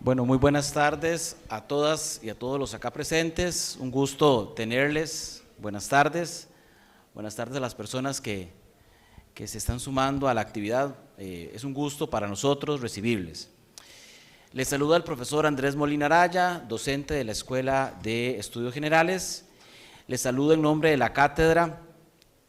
Bueno, muy buenas tardes a todas y a todos los acá presentes. Un gusto tenerles. Buenas tardes. Buenas tardes a las personas que se están sumando a la actividad. Es un gusto para nosotros recibirles. Les saluda el profesor Andrés Molina Araya, docente de la Escuela de Estudios Generales. Les saludo en nombre de la cátedra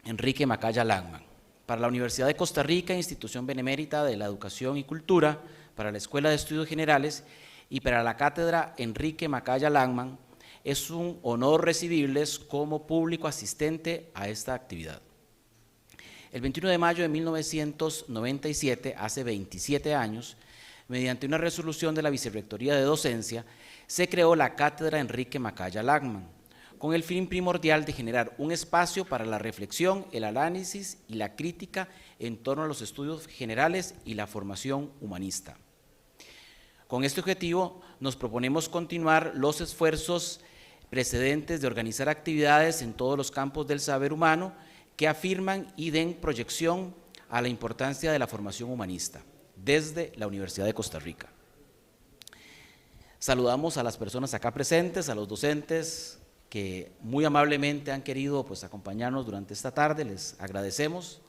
Enrique Macaya Langman. Para la Universidad de Costa Rica, institución benemérita de la educación y cultura, para la Escuela de Estudios Generales y para la cátedra Enrique Macaya Langman, es un honor recibirles como público asistente a esta actividad. El 21 de mayo de 1997, hace 27 años, mediante una resolución de la Vicerrectoría de Docencia, se creó la cátedra Enrique Macaya Langman, con el fin primordial de generar un espacio para la reflexión, el análisis y la crítica en torno a los estudios generales y la formación humanista. Con este objetivo nos proponemos continuar los esfuerzos precedentes de organizar actividades en todos los campos del saber humano que afirman y den proyección a la importancia de la formación humanista desde la Universidad de Costa Rica. Saludamos a las personas acá presentes, a los docentes que muy amablemente han querido acompañarnos durante esta tarde, les agradecemos.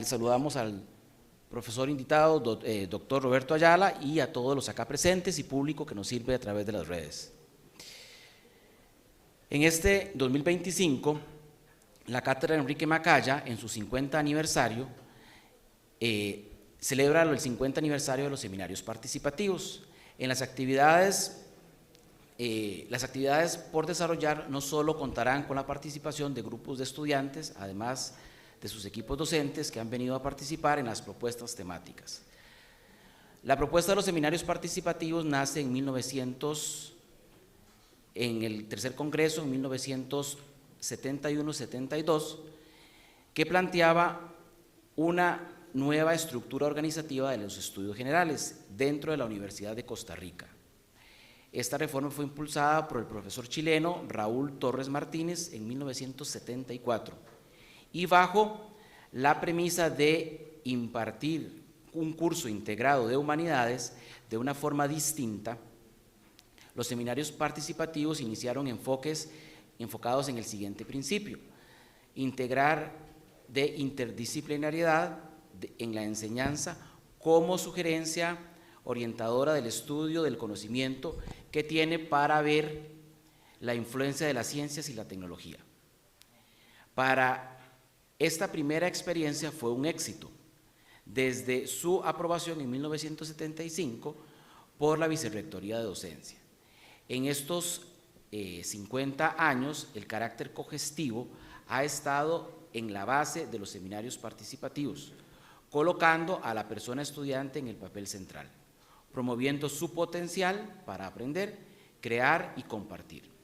Saludamos al profesor invitado, doctor Roberto Ayala, y a todos los acá presentes y público que nos sirve a través de las redes. En este 2025, la cátedra Enrique Macaya, en su 50 aniversario, celebra el 50 aniversario de los seminarios participativos. En las actividades por desarrollar no solo contarán con la participación de grupos de estudiantes, además de sus equipos docentes que han venido a participar en las propuestas temáticas. La propuesta de los seminarios participativos nace en el tercer congreso, en 1971-72, que planteaba una nueva estructura organizativa de los estudios generales dentro de la Universidad de Costa Rica. Esta reforma fue impulsada por el profesor chileno Raúl Torres Martínez en 1974 y bajo la premisa de impartir un curso integrado de humanidades de una forma distinta. Los seminarios participativos iniciaron enfocados en el siguiente principio: integrar de interdisciplinariedad en la enseñanza como sugerencia orientadora del estudio del conocimiento que tiene para ver la influencia de las ciencias y la tecnología. Para esta primera experiencia fue un éxito, desde su aprobación en 1975 por la Vicerrectoría de Docencia. En estos 50 años, el carácter cogestivo ha estado en la base de los seminarios participativos, colocando a la persona estudiante en el papel central, promoviendo su potencial para aprender, crear y compartir.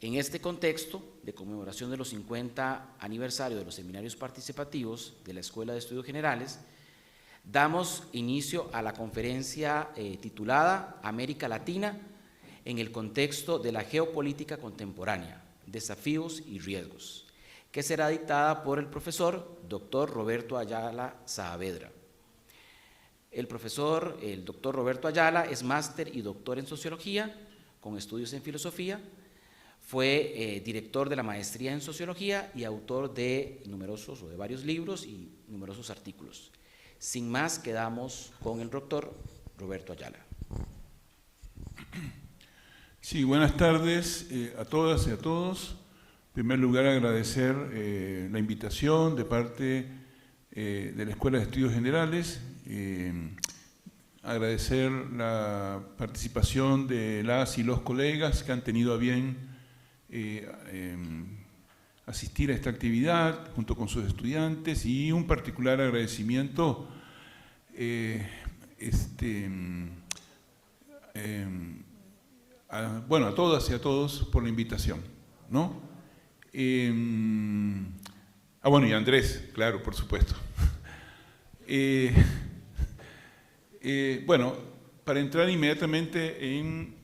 En este contexto de conmemoración de los 50 aniversarios de los seminarios participativos de la Escuela de Estudios Generales, damos inicio a la conferencia titulada América Latina en el contexto de la geopolítica contemporánea, desafíos y riesgos, que será dictada por el profesor Dr. Roberto Ayala Saavedra. El doctor Roberto Ayala es máster y doctor en sociología, con estudios en filosofía. Fue director de la maestría en sociología y autor de varios libros y numerosos artículos. Sin más, quedamos con el doctor Roberto Ayala. Sí, buenas tardes a todas y a todos. En primer lugar, agradecer la invitación de parte de la Escuela de Estudios Generales, agradecer la participación de las y los colegas que han tenido a bien asistir a esta actividad junto con sus estudiantes, y un particular agradecimiento a todas y a todos por la invitación, ¿no? Y a Andrés, claro, por supuesto. Para entrar inmediatamente en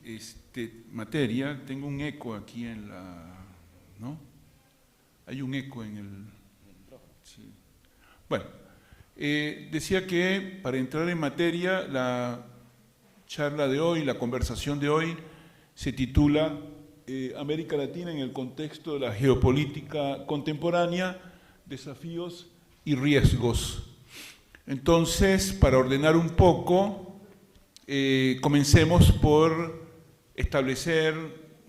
materia, tengo un eco aquí en la... ¿no? Hay un eco en el... Sí. Bueno, Decía que, para entrar en materia, la charla de hoy, la conversación de hoy, se titula América Latina en el contexto de la geopolítica contemporánea, desafíos y riesgos. Entonces, para ordenar un poco, comencemos por establecer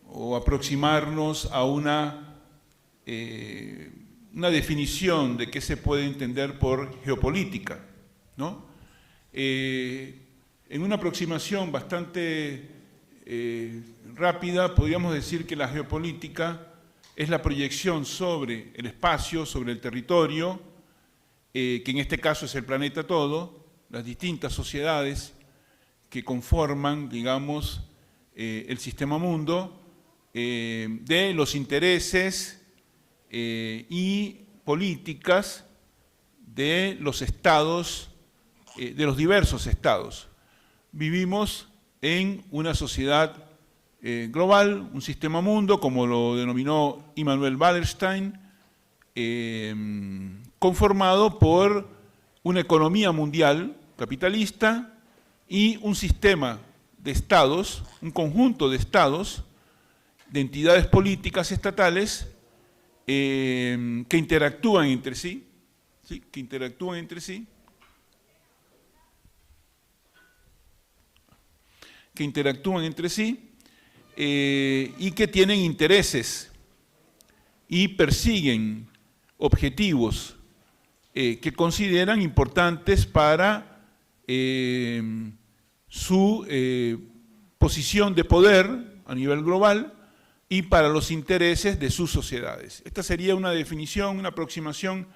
o aproximarnos a una definición de qué se puede entender por geopolítica, ¿no? En una aproximación bastante rápida, podríamos decir que la geopolítica es la proyección sobre el espacio, sobre el territorio, que en este caso es el planeta todo, las distintas sociedades que conforman, digamos, el sistema mundo, de los intereses y políticas de los estados, de los diversos estados. Vivimos en una sociedad global, un sistema mundo, como lo denominó Immanuel Wallerstein, conformado por una economía mundial capitalista y un sistema de estados, un conjunto de estados, de entidades políticas estatales que interactúan entre sí, ¿sí? Y que tienen intereses y persiguen objetivos que consideran importantes para su posición de poder a nivel global y para los intereses de sus sociedades. Esta sería una definición, una aproximación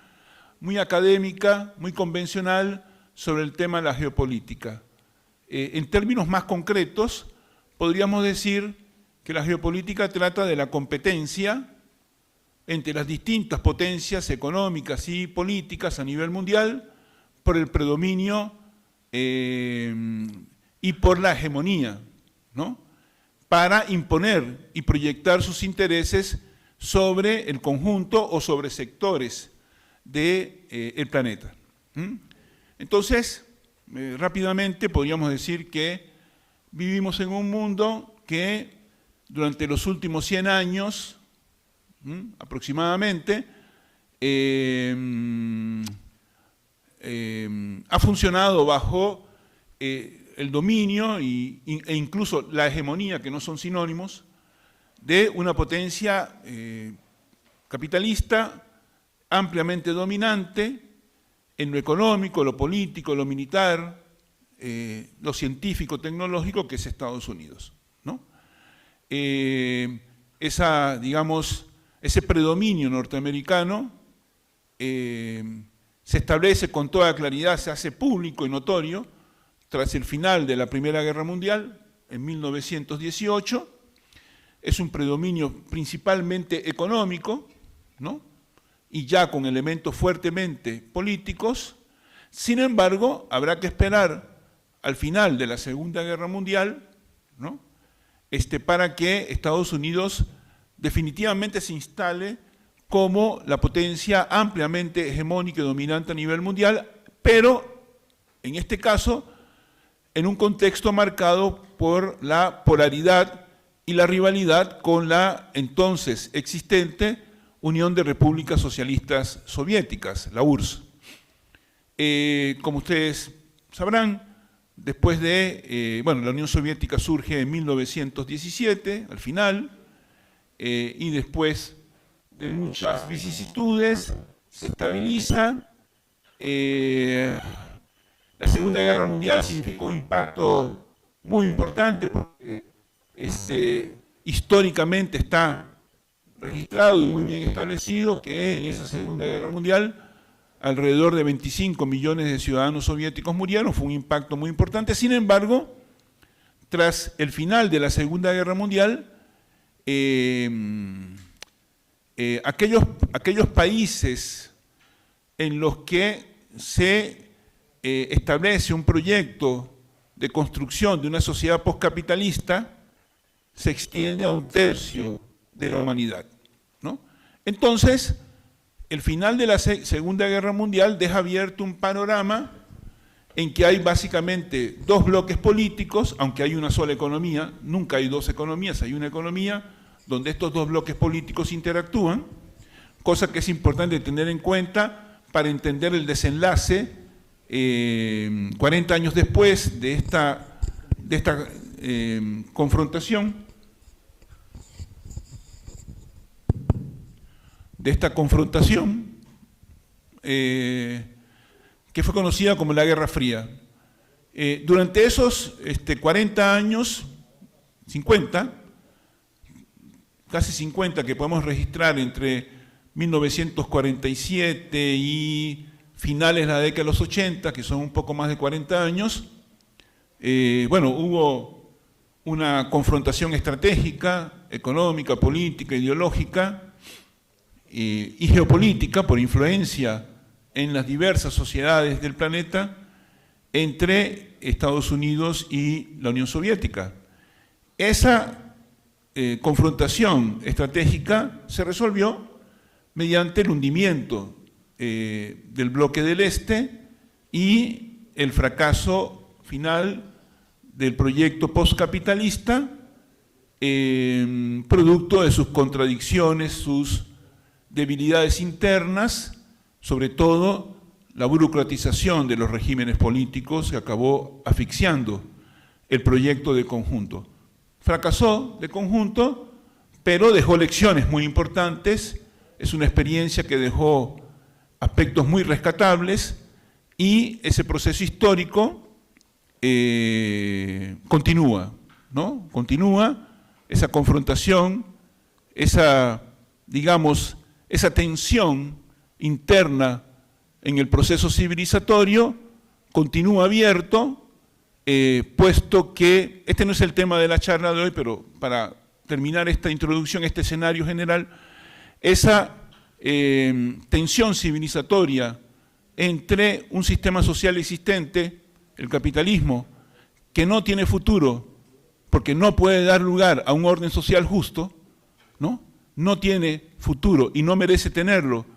muy académica, muy convencional sobre el tema de la geopolítica. En términos más concretos, podríamos decir que la geopolítica trata de la competencia entre las distintas potencias económicas y políticas a nivel mundial por el predominio y por la hegemonía, ¿no? Para imponer y proyectar sus intereses sobre el conjunto o sobre sectores del planeta. Entonces, rápidamente podríamos decir que vivimos en un mundo que durante los últimos 100 años, aproximadamente, ha funcionado bajo el dominio e incluso la hegemonía, que no son sinónimos, de una potencia capitalista ampliamente dominante en lo económico, lo político, lo militar, lo científico, tecnológico, que es Estados Unidos, ¿no? Ese predominio norteamericano se establece con toda claridad, se hace público y notorio tras el final de la Primera Guerra Mundial, en 1918. Es un predominio principalmente económico, ¿no? Y ya con elementos fuertemente políticos. Sin embargo, habrá que esperar al final de la Segunda Guerra Mundial, ¿no? Para que Estados Unidos definitivamente se instale como la potencia ampliamente hegemónica y dominante a nivel mundial, pero en este caso en un contexto marcado por la polaridad y la rivalidad con la entonces existente Unión de Repúblicas Socialistas Soviéticas, la URSS. Como ustedes sabrán, después de, la Unión Soviética surge en 1917, al final, y después de muchas vicisitudes se estabiliza. La Segunda Guerra Mundial significó un impacto muy importante porque históricamente está registrado y muy bien establecido que en esa Segunda Guerra Mundial alrededor de 25 millones de ciudadanos soviéticos murieron, fue un impacto muy importante. Sin embargo, tras el final de la Segunda Guerra Mundial, aquellos países en los que se establece un proyecto de construcción de una sociedad postcapitalista se extiende a un tercio de la humanidad, ¿no? Entonces, el final de la Segunda Guerra Mundial deja abierto un panorama en que hay básicamente dos bloques políticos, aunque hay una sola economía, nunca hay dos economías, hay una economía donde estos dos bloques políticos interactúan, cosa que es importante tener en cuenta para entender el desenlace 40 años después de esta confrontación, que fue conocida como la Guerra Fría. Durante esos 40 años, 50, casi 50 que podemos registrar entre 1947 y finales de la década de los 80, que son un poco más de 40 años, bueno, hubo una confrontación estratégica, económica, política, ideológica y geopolítica por influencia en las diversas sociedades del planeta entre Estados Unidos y la Unión Soviética. Esa confrontación estratégica se resolvió mediante el hundimiento del bloque del Este y el fracaso final del proyecto postcapitalista, producto de sus contradicciones, sus debilidades internas, sobre todo la burocratización de los regímenes políticos que acabó asfixiando el proyecto de conjunto. Fracasó de conjunto, pero dejó lecciones muy importantes, es una experiencia que dejó aspectos muy rescatables y ese proceso histórico continúa, ¿no? Continúa esa confrontación, esa, digamos, esa tensión interna en el proceso civilizatorio continúa abierto, puesto que, este no es el tema de la charla de hoy, pero para terminar esta introducción, este escenario general, esa tensión civilizatoria entre un sistema social existente, el capitalismo, que no tiene futuro, porque no puede dar lugar a un orden social justo, ¿no? No tiene futuro y no merece tenerlo,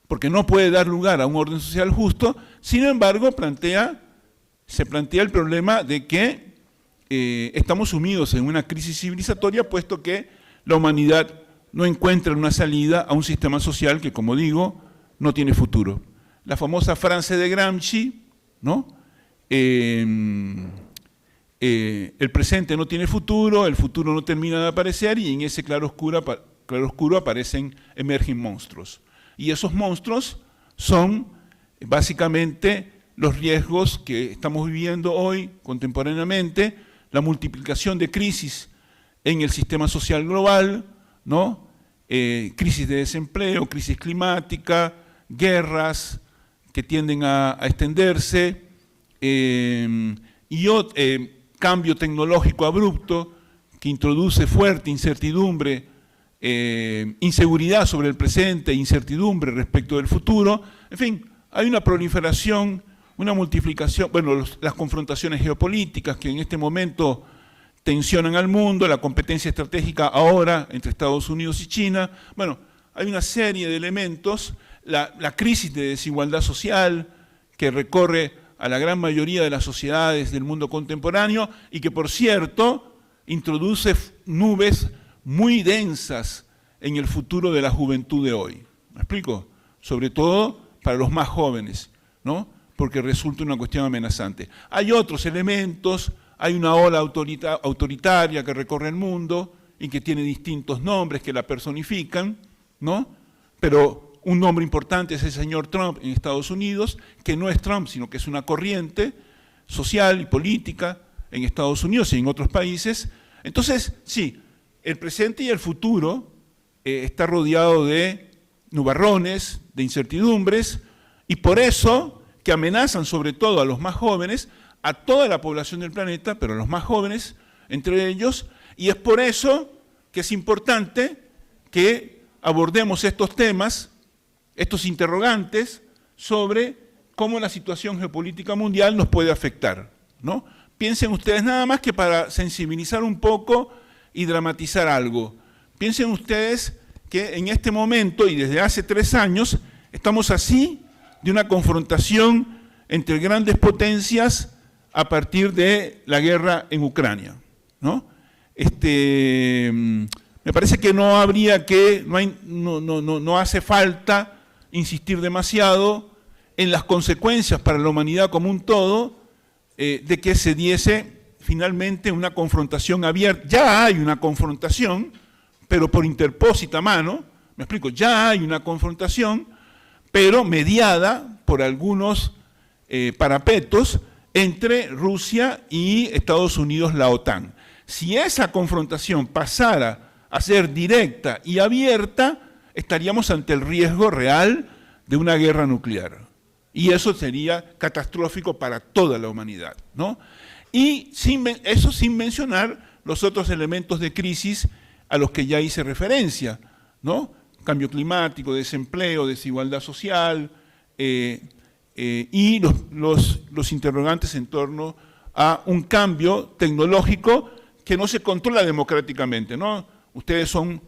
porque no puede dar lugar a un orden social justo. Sin embargo, se plantea el problema de que estamos sumidos en una crisis civilizatoria, puesto que la humanidad no encuentra una salida a un sistema social que, como digo, no tiene futuro. La famosa frase de Gramsci, ¿no? El presente no tiene futuro, el futuro no termina de aparecer, y en ese claroscuro emergen monstruos. Y esos monstruos son básicamente los riesgos que estamos viviendo hoy contemporáneamente, la multiplicación de crisis en el sistema social global, ¿no? Crisis de desempleo, crisis climática, guerras que tienden a extenderse, cambio tecnológico abrupto que introduce fuerte incertidumbre, inseguridad sobre el presente, incertidumbre respecto del futuro. En fin, hay una proliferación, una multiplicación, bueno, las confrontaciones geopolíticas que en este momento tensionan al mundo, la competencia estratégica ahora entre Estados Unidos y China. Bueno, hay una serie de elementos, la crisis de desigualdad social que recorre a la gran mayoría de las sociedades del mundo contemporáneo y que, por cierto, introduce nubes muy densas en el futuro de la juventud de hoy. ¿Me explico? Sobre todo para los más jóvenes, ¿no? Porque resulta una cuestión amenazante. Hay otros elementos, hay una ola autoritaria que recorre el mundo y que tiene distintos nombres que la personifican, ¿no? Pero un nombre importante es el señor Trump en Estados Unidos, que no es Trump, sino que es una corriente social y política en Estados Unidos y en otros países. Entonces, sí, el presente y el futuro está rodeado de nubarrones, de incertidumbres, y por eso que amenazan sobre todo a los más jóvenes, a toda la población del planeta, pero a los más jóvenes entre ellos, y es por eso que es importante que abordemos estos temas, estos interrogantes sobre cómo la situación geopolítica mundial nos puede afectar, ¿no? Piensen ustedes, nada más que para sensibilizar un poco y dramatizar algo, piensen ustedes que en este momento y desde hace 3 años Estamos así de una confrontación entre grandes potencias a partir de la guerra en Ucrania, ¿no? Me parece que no hace falta insistir demasiado en las consecuencias para la humanidad como un todo de que se diese finalmente una confrontación abierta. Ya hay una confrontación, pero por interpósita mano, me explico, ya hay una confrontación, pero mediada por algunos parapetos entre Rusia y Estados Unidos, la OTAN. Si esa confrontación pasara a ser directa y abierta, estaríamos ante el riesgo real de una guerra nuclear. Y eso sería catastrófico para toda la humanidad, ¿no? Y eso sin mencionar los otros elementos de crisis a los que ya hice referencia, ¿no? Cambio climático, desempleo, desigualdad social, y los interrogantes en torno a un cambio tecnológico que no se controla democráticamente, ¿no? Ustedes son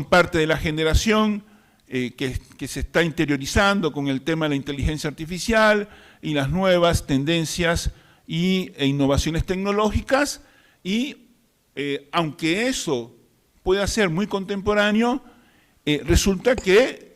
parte de la generación que se está interiorizando con el tema de la inteligencia artificial y las nuevas tendencias e innovaciones tecnológicas, y aunque eso pueda ser muy contemporáneo, resulta que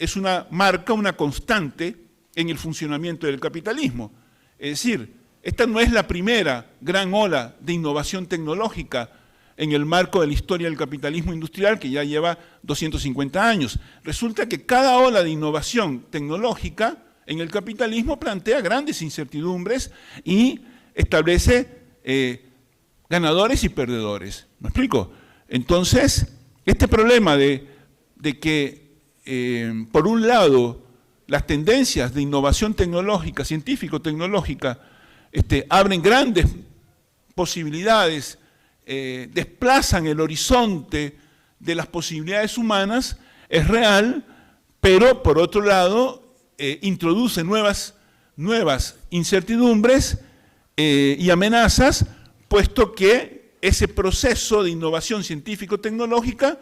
marca una constante en el funcionamiento del capitalismo. Es decir, esta no es la primera gran ola de innovación tecnológica en el marco de la historia del capitalismo industrial, que ya lleva 250 años. Resulta que cada ola de innovación tecnológica en el capitalismo plantea grandes incertidumbres y establece ganadores y perdedores. ¿Me explico? Entonces, este problema de que, por un lado, las tendencias de innovación tecnológica, científico-tecnológica, abren grandes posibilidades, desplazan el horizonte de las posibilidades humanas, es real, pero por otro lado introduce nuevas incertidumbres y amenazas, puesto que ese proceso de innovación científico-tecnológica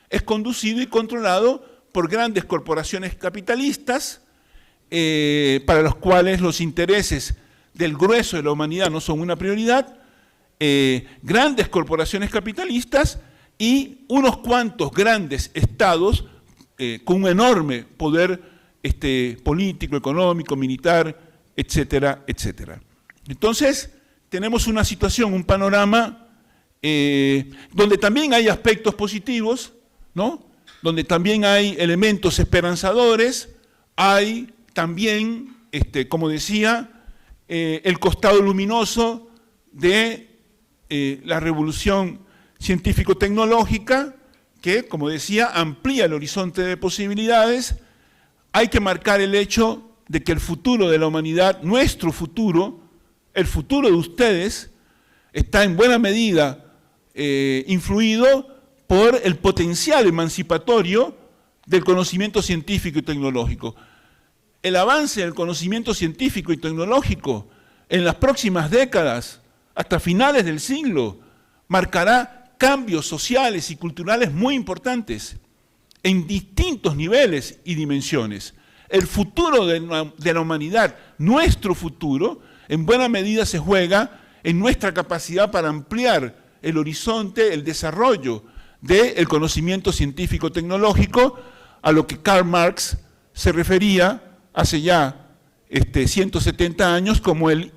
es conducido y controlado por grandes corporaciones capitalistas, para los cuales los intereses del grueso de la humanidad no son una prioridad, grandes corporaciones capitalistas y unos cuantos grandes estados con un enorme poder político, económico, militar, etcétera, etcétera. Entonces, tenemos una situación, un panorama donde también hay aspectos positivos, ¿no? Donde también hay elementos esperanzadores, hay también, como decía, el costado luminoso de la revolución científico-tecnológica, que, como decía, amplía el horizonte de posibilidades. Hay que marcar el hecho de que el futuro de la humanidad, nuestro futuro, el futuro de ustedes, está en buena medida influido por el potencial emancipatorio del conocimiento científico y tecnológico. El avance del conocimiento científico y tecnológico en las próximas décadas, hasta finales del siglo, marcará cambios sociales y culturales muy importantes en distintos niveles y dimensiones. El futuro de la humanidad, nuestro futuro, en buena medida se juega en nuestra capacidad para ampliar el horizonte, el desarrollo del conocimiento científico-tecnológico, a lo que Karl Marx se refería hace ya 170 años como el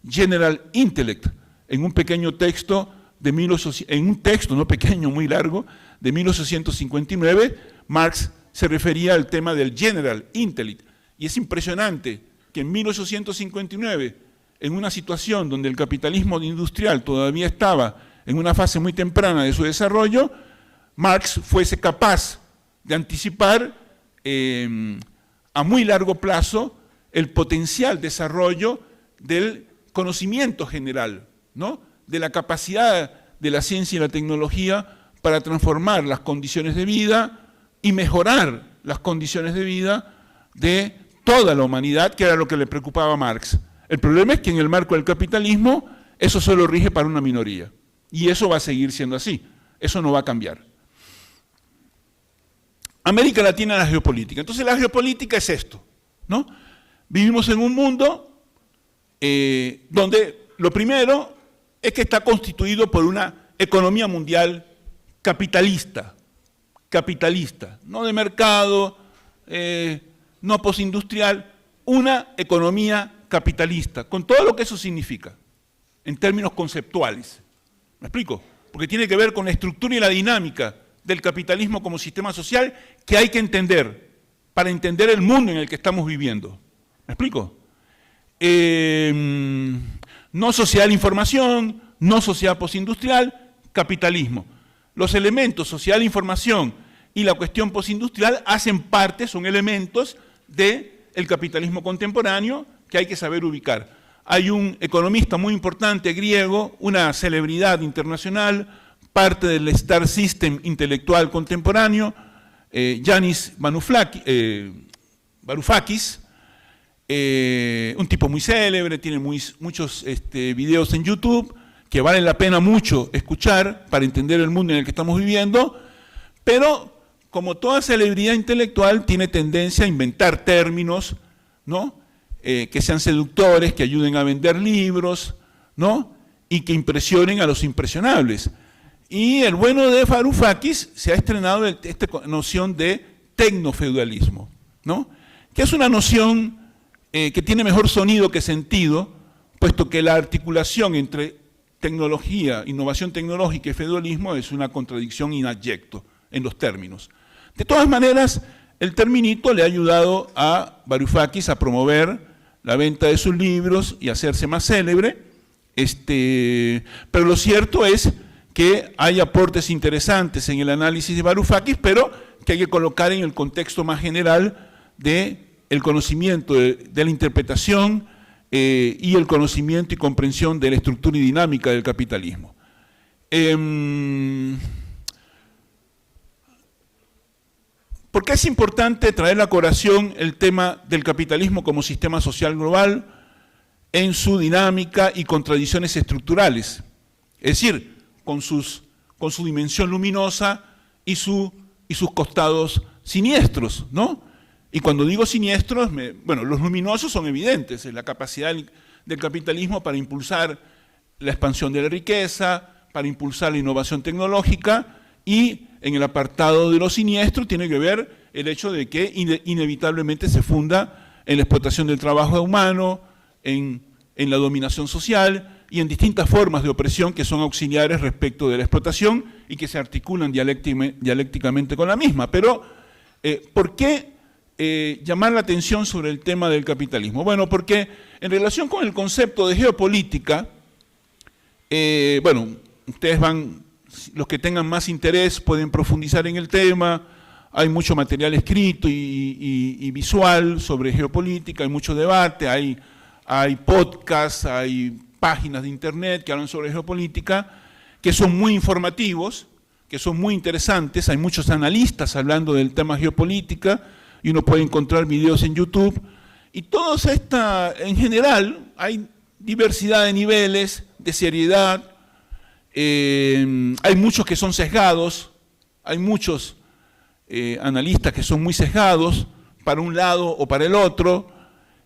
General Intellect, en un pequeño texto, en un texto no pequeño, muy largo, de 1859, Marx se refería al tema del General Intellect. Y es impresionante que en 1859, en una situación donde el capitalismo industrial todavía estaba en una fase muy temprana de su desarrollo, Marx fuese capaz de anticipar a muy largo plazo el potencial desarrollo del conocimiento general, ¿no? De la capacidad de la ciencia y la tecnología para transformar las condiciones de vida y mejorar las condiciones de vida de toda la humanidad, que era lo que le preocupaba a Marx. El problema es que en el marco del capitalismo eso solo rige para una minoría, y eso va a seguir siendo así, eso no va a cambiar. América Latina en la geopolítica. Entonces la geopolítica es esto, ¿no? Vivimos en un mundo donde lo primero es que está constituido por una economía mundial capitalista, no de mercado, no postindustrial, una economía capitalista, con todo lo que eso significa, en términos conceptuales. ¿Me explico? Porque tiene que ver con la estructura y la dinámica del capitalismo como sistema social que hay que entender para entender el mundo en el que estamos viviendo. ¿Me explico? No sociedad de la información, no sociedad postindustrial, capitalismo. Los elementos sociedad de la información y la cuestión postindustrial hacen parte, son elementos del capitalismo contemporáneo que hay que saber ubicar. Hay un economista muy importante griego, una celebridad internacional, parte del Star System intelectual contemporáneo, Yanis Varoufakis, un tipo muy célebre, tiene muchos videos en YouTube que valen la pena mucho escuchar para entender el mundo en el que estamos viviendo, pero como toda celebridad intelectual tiene tendencia a inventar términos, ¿no? Que sean seductores, que ayuden a vender libros, ¿no? Y que impresionen a los impresionables. Y el bueno de Varoufakis se ha estrenado esta noción de tecnofeudalismo, ¿no? Que es una noción que tiene mejor sonido que sentido, puesto que la articulación entre tecnología, innovación tecnológica y feudalismo es una contradicción inabyecto en los términos. De todas maneras, el terminito le ha ayudado a Varoufakis a promover la venta de sus libros y hacerse más célebre, pero lo cierto es que hay aportes interesantes en el análisis de Varoufakis, pero que hay que colocar en el contexto más general del conocimiento de la interpretación y el conocimiento y comprensión de la estructura y dinámica del capitalismo. ¿Por qué es importante traer a colación el tema del capitalismo como sistema social global en su dinámica y contradicciones estructurales? Es decir, con su dimensión luminosa y sus costados siniestros, ¿no? Y cuando digo siniestros, bueno, los luminosos son evidentes, es la capacidad del capitalismo para impulsar la expansión de la riqueza, para impulsar la innovación tecnológica, y en el apartado de lo siniestro tiene que ver el hecho de que inevitablemente se funda en la explotación del trabajo humano, en la dominación social y en distintas formas de opresión que son auxiliares respecto de la explotación y que se articulan dialécticamente con la misma. Pero, ¿por qué llamar la atención sobre el tema del capitalismo? Bueno, porque en relación con el concepto de geopolítica, bueno, ustedes los que tengan más interés pueden profundizar en el tema, hay mucho material escrito y visual sobre geopolítica, hay mucho debate, hay podcasts, hay páginas de internet que hablan sobre geopolítica, que son muy informativos, que son muy interesantes, hay muchos analistas hablando del tema geopolítica, y uno puede encontrar videos en YouTube, y todos en general, hay diversidad de niveles, de seriedad, hay muchos que son sesgados, hay muchos analistas que son muy sesgados para un lado o para el otro,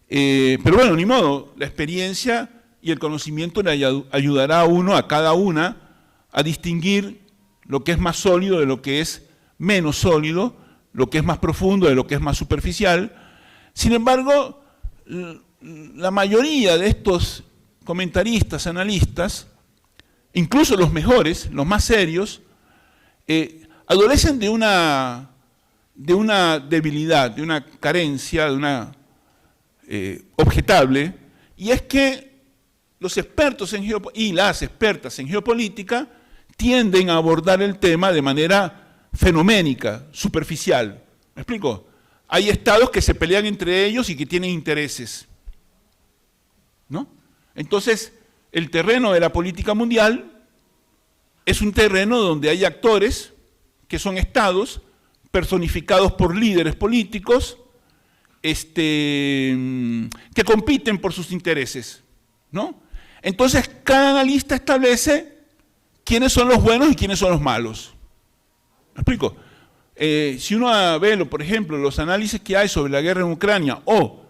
pero bueno, ni modo, la experiencia y el conocimiento le ayudará a cada una, a distinguir lo que es más sólido de lo que es menos sólido, lo que es más profundo de lo que es más superficial. Sin embargo, la mayoría de estos comentaristas, analistas, incluso los mejores, los más serios, adolecen de una debilidad, de una carencia, de una objetable, y es que los expertos y las expertas en geopolítica tienden a abordar el tema de manera fenoménica, superficial. ¿Me explico? Hay estados que se pelean entre ellos y que tienen intereses, ¿no? Entonces, el terreno de la política mundial es un terreno donde hay actores que son estados personificados por líderes políticos que compiten por sus intereses, ¿no? Entonces, cada analista establece quiénes son los buenos y quiénes son los malos. ¿Me explico? Si uno ve, por ejemplo, los análisis que hay sobre la guerra en Ucrania, o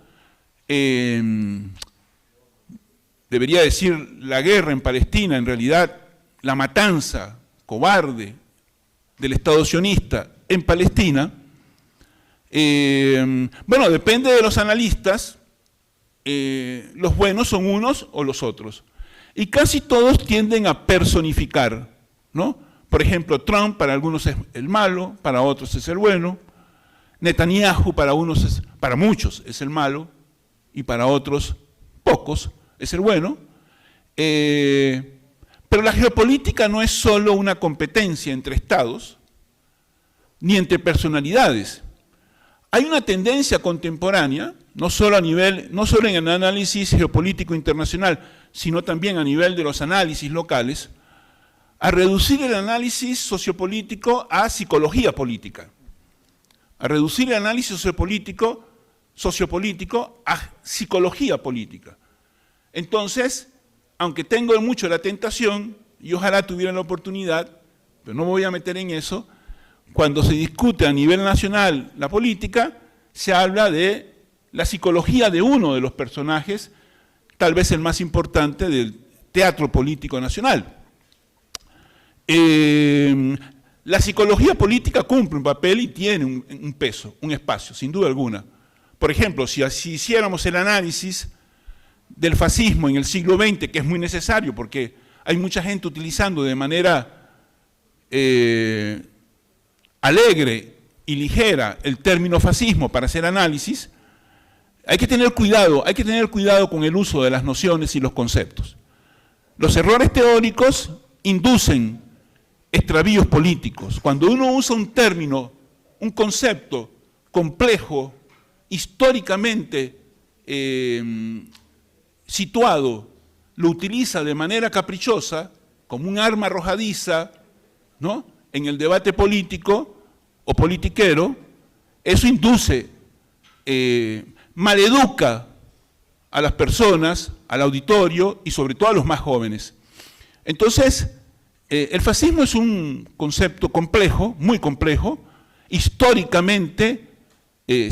debería decir la guerra en Palestina, en realidad la matanza cobarde del Estado sionista en Palestina, bueno, depende de los analistas, los buenos son unos o los otros. Y casi todos tienden a personificar, ¿no? Por ejemplo, Trump para algunos es el malo, para otros es el bueno. Netanyahu para muchos es el malo y para otros, pocos, es el bueno. Pero la geopolítica no es solo una competencia entre estados, ni entre personalidades. Hay una tendencia contemporánea, no solo en el análisis geopolítico internacional, sino también a nivel de los análisis locales, a reducir el análisis sociopolítico a psicología política, a reducir el análisis sociopolítico a psicología política. Entonces, aunque tengo mucho la tentación, y ojalá tuviera la oportunidad, pero no me voy a meter en eso, cuando se discute a nivel nacional la política, se habla de la psicología de uno de los personajes, tal vez el más importante del teatro político nacional. La psicología política cumple un papel y tiene un peso, un espacio, sin duda alguna. Por ejemplo, si hiciéramos el análisis del fascismo en el siglo XX, que es muy necesario porque hay mucha gente utilizando de manera alegre y ligera el término fascismo para hacer análisis, hay que tener cuidado con el uso de las nociones y los conceptos. Los errores teóricos inducen extravíos políticos. Cuando uno usa un término, un concepto complejo, históricamente situado, lo utiliza de manera caprichosa, como un arma arrojadiza, ¿no?, en el debate político o politiquero, eso induce, maleduca a las personas, al auditorio y sobre todo a los más jóvenes. Entonces, el fascismo es un concepto complejo, muy complejo, históricamente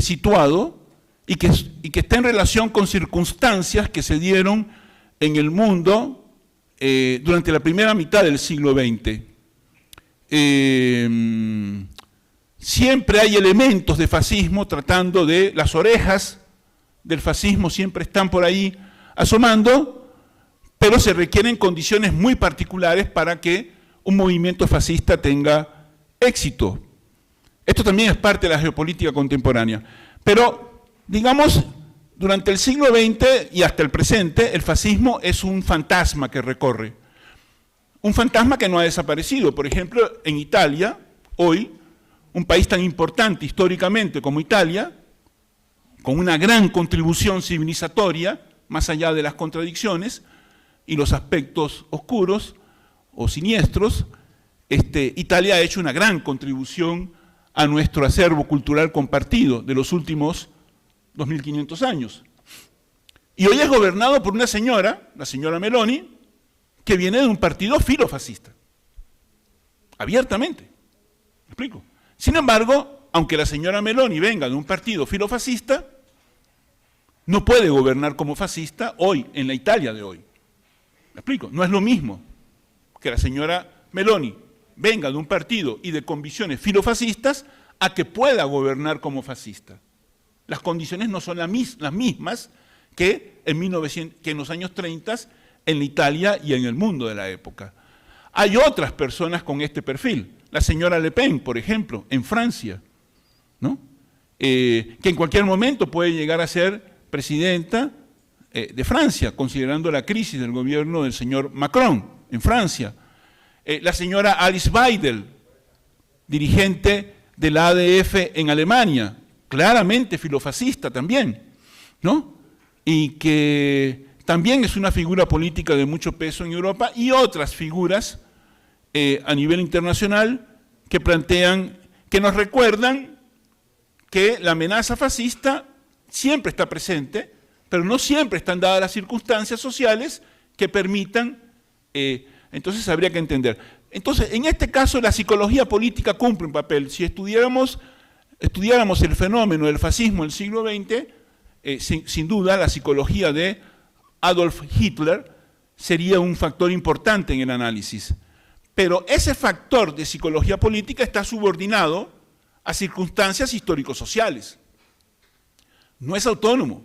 situado y que está en relación con circunstancias que se dieron en el mundo durante la primera mitad del siglo XX. Siempre hay elementos de fascismo tratando de, las orejas del fascismo siempre están por ahí asomando, pero se requieren condiciones muy particulares para que un movimiento fascista tenga éxito. Esto también es parte de la geopolítica contemporánea. Pero, digamos, durante el siglo XX y hasta el presente, el fascismo es un fantasma que recorre. Un fantasma que no ha desaparecido. Por ejemplo, en Italia, hoy, un país tan importante históricamente como Italia, con una gran contribución civilizatoria, más allá de las contradicciones y los aspectos oscuros o siniestros, Italia ha hecho una gran contribución a nuestro acervo cultural compartido de los últimos 2500 años. Y hoy es gobernado por una señora, la señora Meloni, que viene de un partido filofascista, abiertamente. ¿Me explico? Sin embargo, aunque la señora Meloni venga de un partido filofascista, no puede gobernar como fascista hoy, en la Italia de hoy. ¿Me explico? No es lo mismo que la señora Meloni venga de un partido y de convicciones filofascistas a que pueda gobernar como fascista. Las condiciones no son las mismas que en los años 30 en la Italia y en el mundo de la época. Hay otras personas con este perfil. La señora Le Pen, por ejemplo, en Francia, ¿no? Que en cualquier momento puede llegar a ser presidenta de Francia, considerando la crisis del gobierno del señor Macron en Francia. La señora Alice Weidel, dirigente de la ADF en Alemania, claramente filofascista también, ¿no? Y que también es una figura política de mucho peso en Europa, y otras figuras a nivel internacional que plantean, que nos recuerdan que la amenaza fascista siempre está presente, pero no siempre están dadas las circunstancias sociales que permitan, entonces habría que entender. Entonces, en este caso, la psicología política cumple un papel. Si estudiáramos el fenómeno del fascismo del siglo XX, sin duda la psicología de Adolf Hitler sería un factor importante en el análisis. Pero ese factor de psicología política está subordinado a circunstancias histórico-sociales. No es autónomo,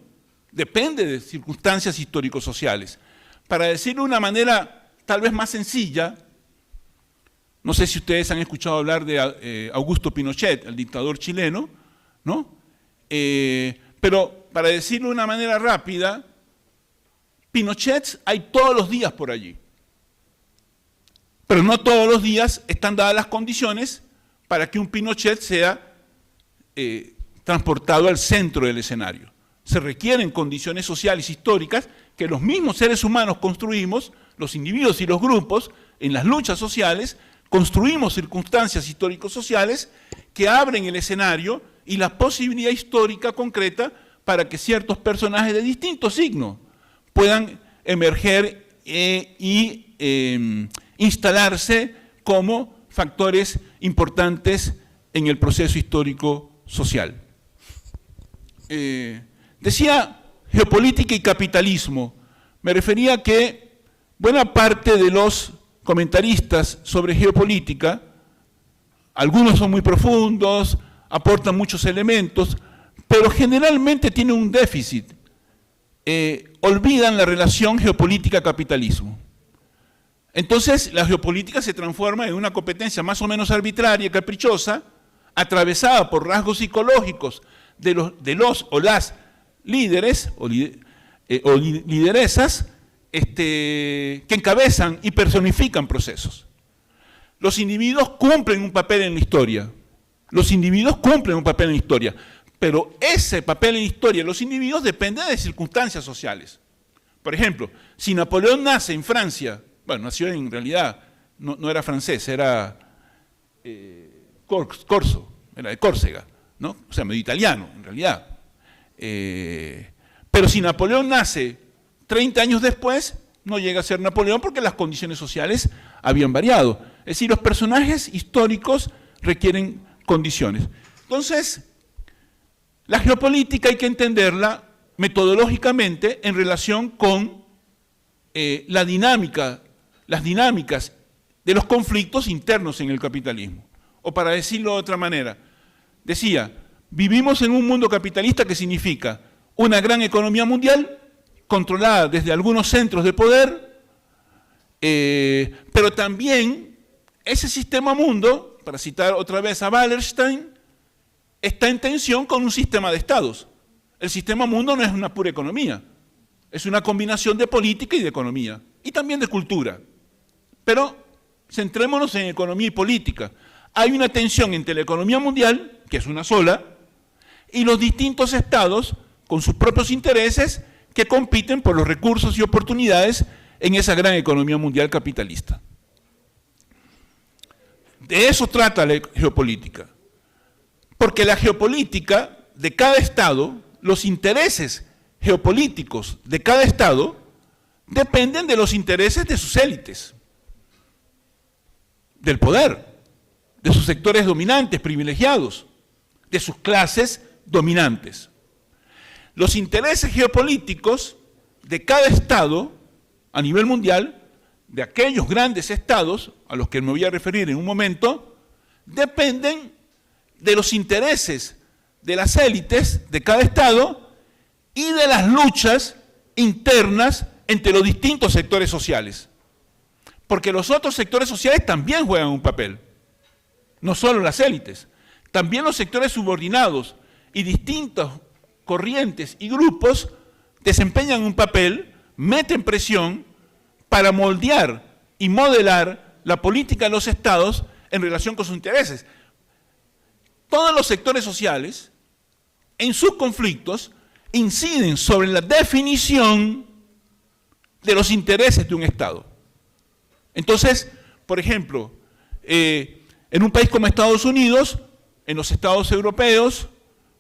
depende de circunstancias histórico-sociales. Para decirlo de una manera tal vez más sencilla, no sé si ustedes han escuchado hablar de Augusto Pinochet, el dictador chileno, ¿no? Pero para decirlo de una manera rápida, Pinochets hay todos los días por allí. Pero no todos los días están dadas las condiciones para que un Pinochet sea transportado al centro del escenario. Se requieren condiciones sociales históricas que los mismos seres humanos construimos, los individuos y los grupos, en las luchas sociales, construimos circunstancias histórico-sociales que abren el escenario y la posibilidad histórica concreta para que ciertos personajes de distintos signos puedan emerger y instalarse como factores importantes en el proceso histórico-social. Decía geopolítica y capitalismo. Me refería a que buena parte de los comentaristas sobre geopolítica, algunos son muy profundos, aportan muchos elementos, pero generalmente tienen un déficit. Olvidan la relación geopolítica-capitalismo. Entonces, la geopolítica se transforma en una competencia más o menos arbitraria, caprichosa, atravesada por rasgos psicológicos de los o las líderes o lideresas que encabezan y personifican procesos. Los individuos cumplen un papel en la historia. Los individuos cumplen un papel en la historia. Pero ese papel en la historia de los individuos depende de circunstancias sociales. Por ejemplo, si Napoleón nace en Francia, bueno, nació en realidad, no era francés, era corso, era de Córcega, ¿no? O sea, medio italiano, en realidad. Pero si Napoleón nace 30 años después, no llega a ser Napoleón porque las condiciones sociales habían variado. Es decir, los personajes históricos requieren condiciones. Entonces, la geopolítica hay que entenderla metodológicamente en relación con las dinámicas de los conflictos internos en el capitalismo. O para decirlo de otra manera, decía, vivimos en un mundo capitalista que significa una gran economía mundial controlada desde algunos centros de poder, pero también ese sistema mundo, para citar otra vez a Wallerstein, está en tensión con un sistema de estados. El sistema mundo no es una pura economía, es una combinación de política y de economía, y también de cultura. Pero centrémonos en economía y política. Hay una tensión entre la economía mundial, que es una sola, y los distintos estados con sus propios intereses que compiten por los recursos y oportunidades en esa gran economía mundial capitalista. De eso trata la geopolítica. Porque la geopolítica de cada estado, los intereses geopolíticos de cada estado, dependen de los intereses de sus élites, del poder, de sus sectores dominantes, privilegiados, de sus clases dominantes. Los intereses geopolíticos de cada estado a nivel mundial, de aquellos grandes estados a los que me voy a referir en un momento, dependen de los intereses de las élites de cada estado y de las luchas internas entre los distintos sectores sociales. Porque los otros sectores sociales también juegan un papel, no solo las élites, también los sectores subordinados y distintas corrientes y grupos desempeñan un papel, meten presión para moldear y modelar la política de los estados en relación con sus intereses. Todos los sectores sociales, en sus conflictos, inciden sobre la definición de los intereses de un estado. Entonces, por ejemplo, en un país como Estados Unidos, en los estados europeos,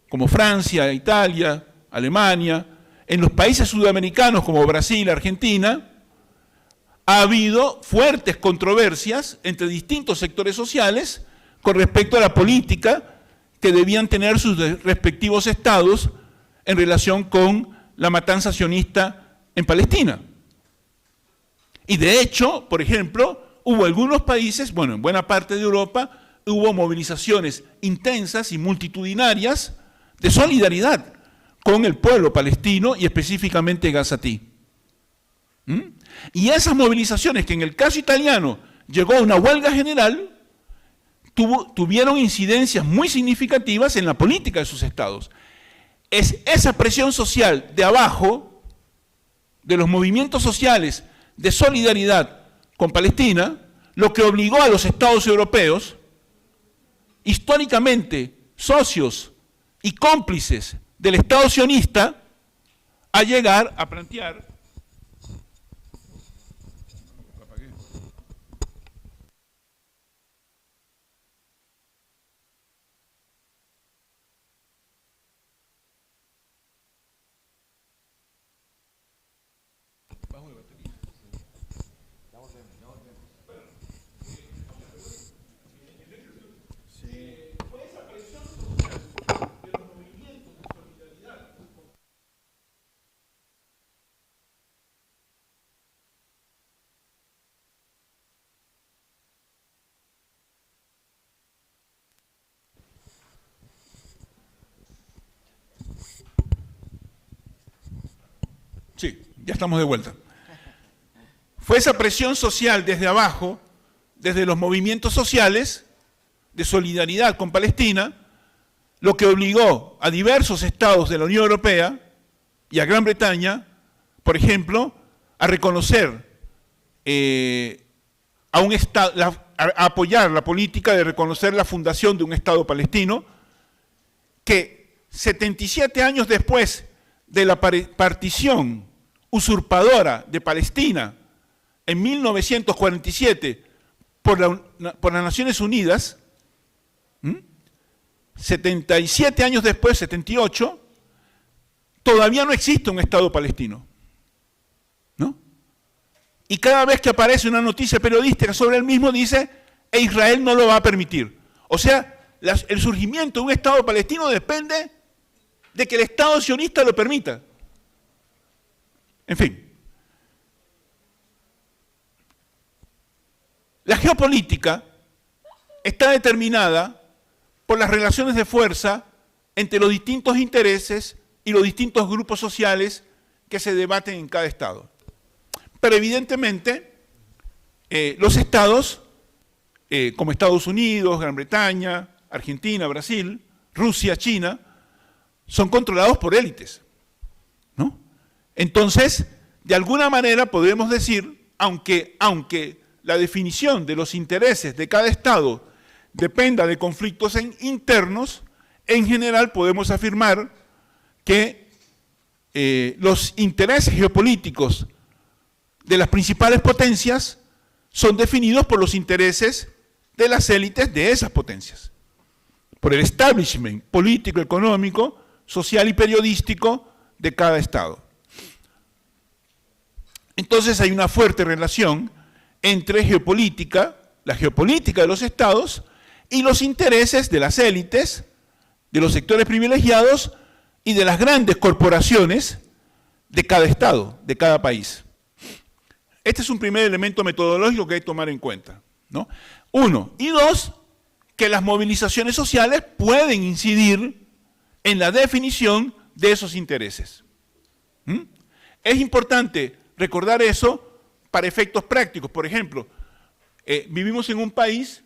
como Francia, Italia, Alemania, en los países sudamericanos como Brasil, Argentina, ha habido fuertes controversias entre distintos sectores sociales con respecto a la política que debían tener sus respectivos estados en relación con la matanza sionista en Palestina. Y de hecho, por ejemplo, hubo algunos países, bueno, en buena parte de Europa, hubo movilizaciones intensas y multitudinarias de solidaridad con el pueblo palestino y específicamente gazatí. Y esas movilizaciones, que en el caso italiano llegó a una huelga general, tuvieron incidencias muy significativas en la política de sus estados. Es esa presión social de abajo, de los movimientos sociales de solidaridad con Palestina, lo que obligó a los estados europeos, históricamente socios y cómplices del Estado sionista, a llegar a plantear Sí, ya estamos de vuelta. Fue esa presión social desde abajo, desde los movimientos sociales de solidaridad con Palestina, lo que obligó a diversos estados de la Unión Europea y a Gran Bretaña, por ejemplo, a reconocer, a apoyar la política de reconocer la fundación de un Estado palestino, que 77 años después de la partición usurpadora de Palestina en 1947 por las Naciones Unidas, 77 años después, 78, todavía no existe un Estado palestino, ¿no? Y cada vez que aparece una noticia periodística sobre el mismo dice, Israel no lo va a permitir. O sea, el surgimiento de un Estado palestino depende de que el Estado sionista lo permita. En fin, la geopolítica está determinada por las relaciones de fuerza entre los distintos intereses y los distintos grupos sociales que se debaten en cada estado. Pero evidentemente, los estados, como Estados Unidos, Gran Bretaña, Argentina, Brasil, Rusia, China, son controlados por élites, ¿no? Entonces, de alguna manera podemos decir, aunque la definición de los intereses de cada Estado dependa de conflictos internos, en general podemos afirmar que los intereses geopolíticos de las principales potencias son definidos por los intereses de las élites de esas potencias, por el establishment político, económico, social y periodístico de cada Estado. Entonces hay una fuerte relación entre geopolítica, la geopolítica de los estados y los intereses de las élites, de los sectores privilegiados y de las grandes corporaciones de cada estado, de cada país. Este es un primer elemento metodológico que hay que tomar en cuenta, ¿no? Uno. Y dos, que las movilizaciones sociales pueden incidir en la definición de esos intereses. Es importante recordar eso para efectos prácticos. Por ejemplo, vivimos en un país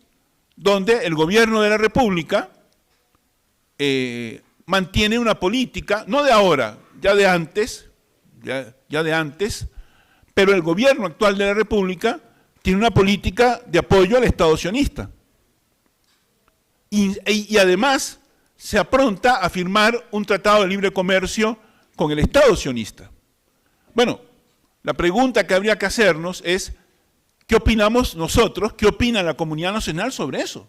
donde el gobierno de la República mantiene una política, no de ahora, ya de antes, pero el gobierno actual de la República tiene una política de apoyo al Estado sionista. Y además se apronta a firmar un tratado de libre comercio con el Estado sionista. Bueno, la pregunta que habría que hacernos es, ¿qué opinamos nosotros? ¿Qué opina la comunidad nacional sobre eso?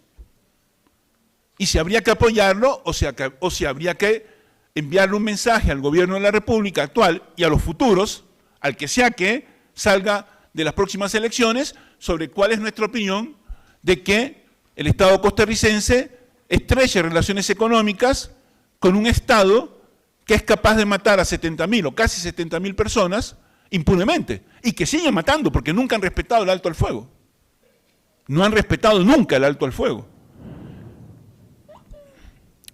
Y si habría que apoyarlo o si habría que enviarle un mensaje al gobierno de la República actual y a los futuros, al que sea que salga de las próximas elecciones sobre cuál es nuestra opinión de que el Estado costarricense estreche relaciones económicas con un Estado que es capaz de matar a 70.000 o casi 70.000 personas impunemente, y que siguen matando porque nunca han respetado el alto al fuego. No han respetado nunca el alto al fuego.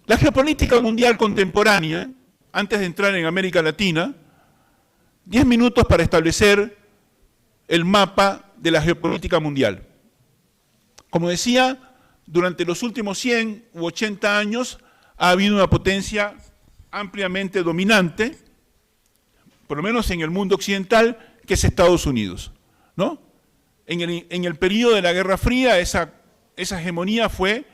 La geopolítica mundial contemporánea, antes de entrar en América Latina, 10 minutos para establecer el mapa de la geopolítica mundial. Como decía, durante los últimos 100 u 80 años ha habido una potencia ampliamente dominante, por lo menos en el mundo occidental, que es Estados Unidos, ¿no? En el periodo de la Guerra Fría, esa hegemonía fue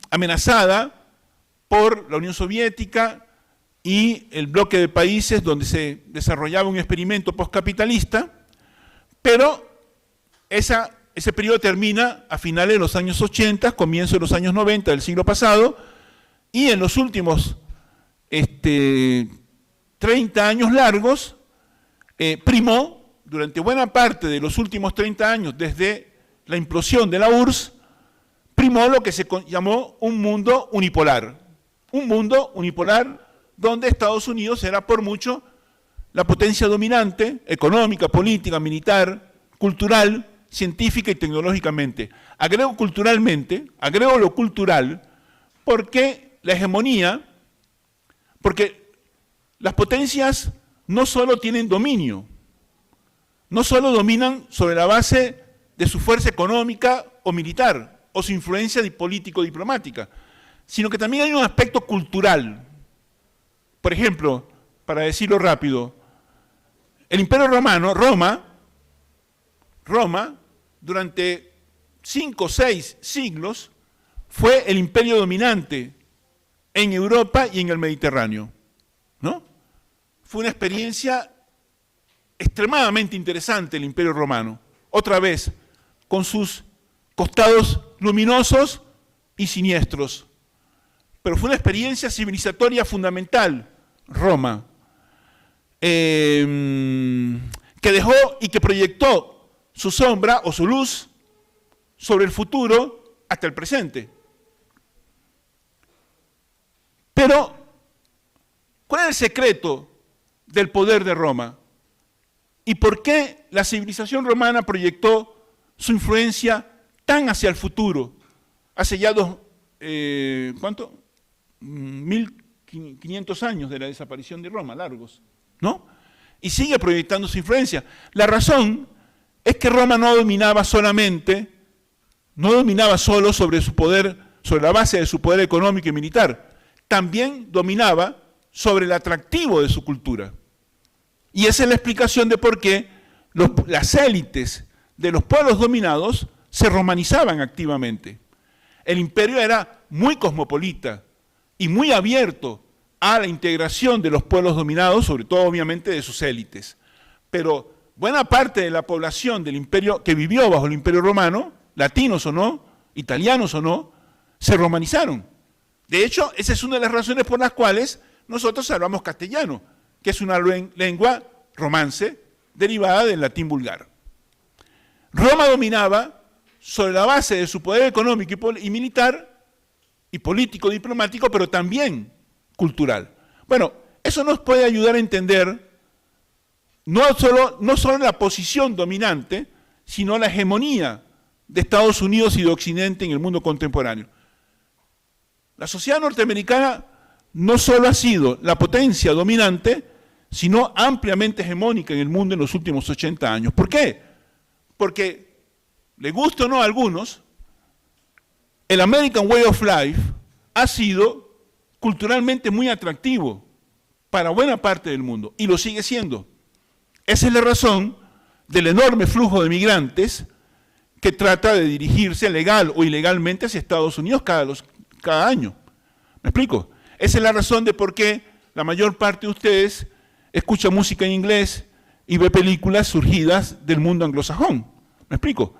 amenazada por la Unión Soviética y el bloque de países donde se desarrollaba un experimento postcapitalista, pero ese periodo termina a finales de los años 80, comienzo de los años 90 del siglo pasado, y en los últimos 30 años largos, primó, durante buena parte de los últimos 30 años, desde la implosión de la URSS, primó lo que se llamó un mundo unipolar. Un mundo unipolar donde Estados Unidos era por mucho la potencia dominante, económica, política, militar, cultural, científica y tecnológicamente. Agrego lo cultural, porque la hegemonía, porque las potencias no solo tienen dominio, no solo dominan sobre la base de su fuerza económica o militar, o su influencia político-diplomática, sino que también hay un aspecto cultural. Por ejemplo, para decirlo rápido, el Imperio Romano, Roma, durante 5 o 6 siglos, fue el imperio dominante en Europa y en el Mediterráneo, ¿no? Fue una experiencia extremadamente interesante el Imperio Romano, otra vez, con sus costados luminosos y siniestros. Pero fue una experiencia civilizatoria fundamental, Roma, que dejó y que proyectó su sombra o su luz sobre el futuro hasta el presente. Pero, ¿cuál es el secreto del poder de Roma? ¿Y por qué la civilización romana proyectó su influencia tan hacia el futuro? Hace ya 1500 años de la desaparición de Roma, largos, ¿no? Y sigue proyectando su influencia. La razón es que Roma no dominaba solo sobre su poder, sobre la base de su poder económico y militar, también dominaba sobre el atractivo de su cultura. Y esa es la explicación de por qué las élites de los pueblos dominados se romanizaban activamente. El imperio era muy cosmopolita y muy abierto a la integración de los pueblos dominados, sobre todo obviamente de sus élites. Pero buena parte de la población del imperio que vivió bajo el Imperio Romano, latinos o no, italianos o no, se romanizaron. De hecho, esa es una de las razones por las cuales nosotros hablamos castellano, que es una lengua romance derivada del latín vulgar. Roma dominaba sobre la base de su poder económico y militar, y político, diplomático, pero también cultural. Bueno, eso nos puede ayudar a entender no solo la posición dominante, sino la hegemonía de Estados Unidos y de Occidente en el mundo contemporáneo. La sociedad norteamericana no solo ha sido la potencia dominante, sino ampliamente hegemónica en el mundo en los últimos 80 años. ¿Por qué? Porque, le guste o no a algunos, el American Way of Life ha sido culturalmente muy atractivo para buena parte del mundo, y lo sigue siendo. Esa es la razón del enorme flujo de migrantes que trata de dirigirse legal o ilegalmente hacia Estados Unidos cada año. ¿Me explico? Esa es la razón de por qué la mayor parte de ustedes escucha música en inglés y ve películas surgidas del mundo anglosajón. ¿Me explico?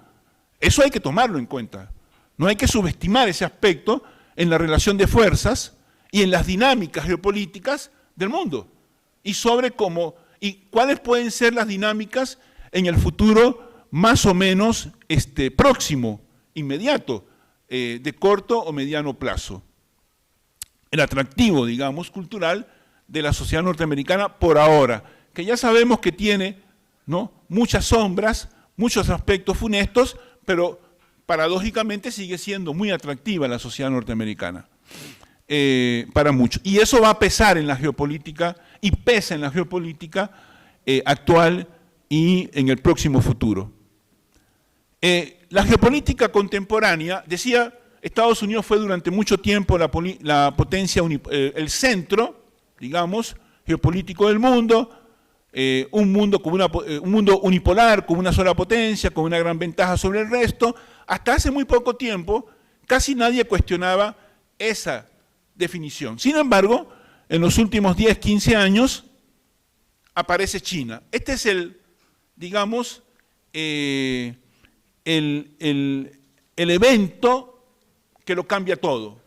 Eso hay que tomarlo en cuenta. No hay que subestimar ese aspecto en la relación de fuerzas y en las dinámicas geopolíticas del mundo. Y y cuáles pueden ser las dinámicas en el futuro más o menos próximo, inmediato, de corto o mediano plazo. El atractivo, digamos, cultural de la sociedad norteamericana por ahora, que ya sabemos que tiene, ¿no?, muchas sombras, muchos aspectos funestos, pero paradójicamente sigue siendo muy atractiva la sociedad norteamericana para muchos. Y eso va a pesar en la geopolítica, y pesa en la geopolítica actual y en el próximo futuro. La geopolítica contemporánea, decía, Estados Unidos fue durante mucho tiempo la potencia, el centro, digamos, geopolítico del mundo, un mundo unipolar, con una sola potencia, con una gran ventaja sobre el resto. Hasta hace muy poco tiempo, casi nadie cuestionaba esa definición. Sin embargo, en los últimos 10, 15 años, aparece China. Este es digamos, el evento que lo cambia todo,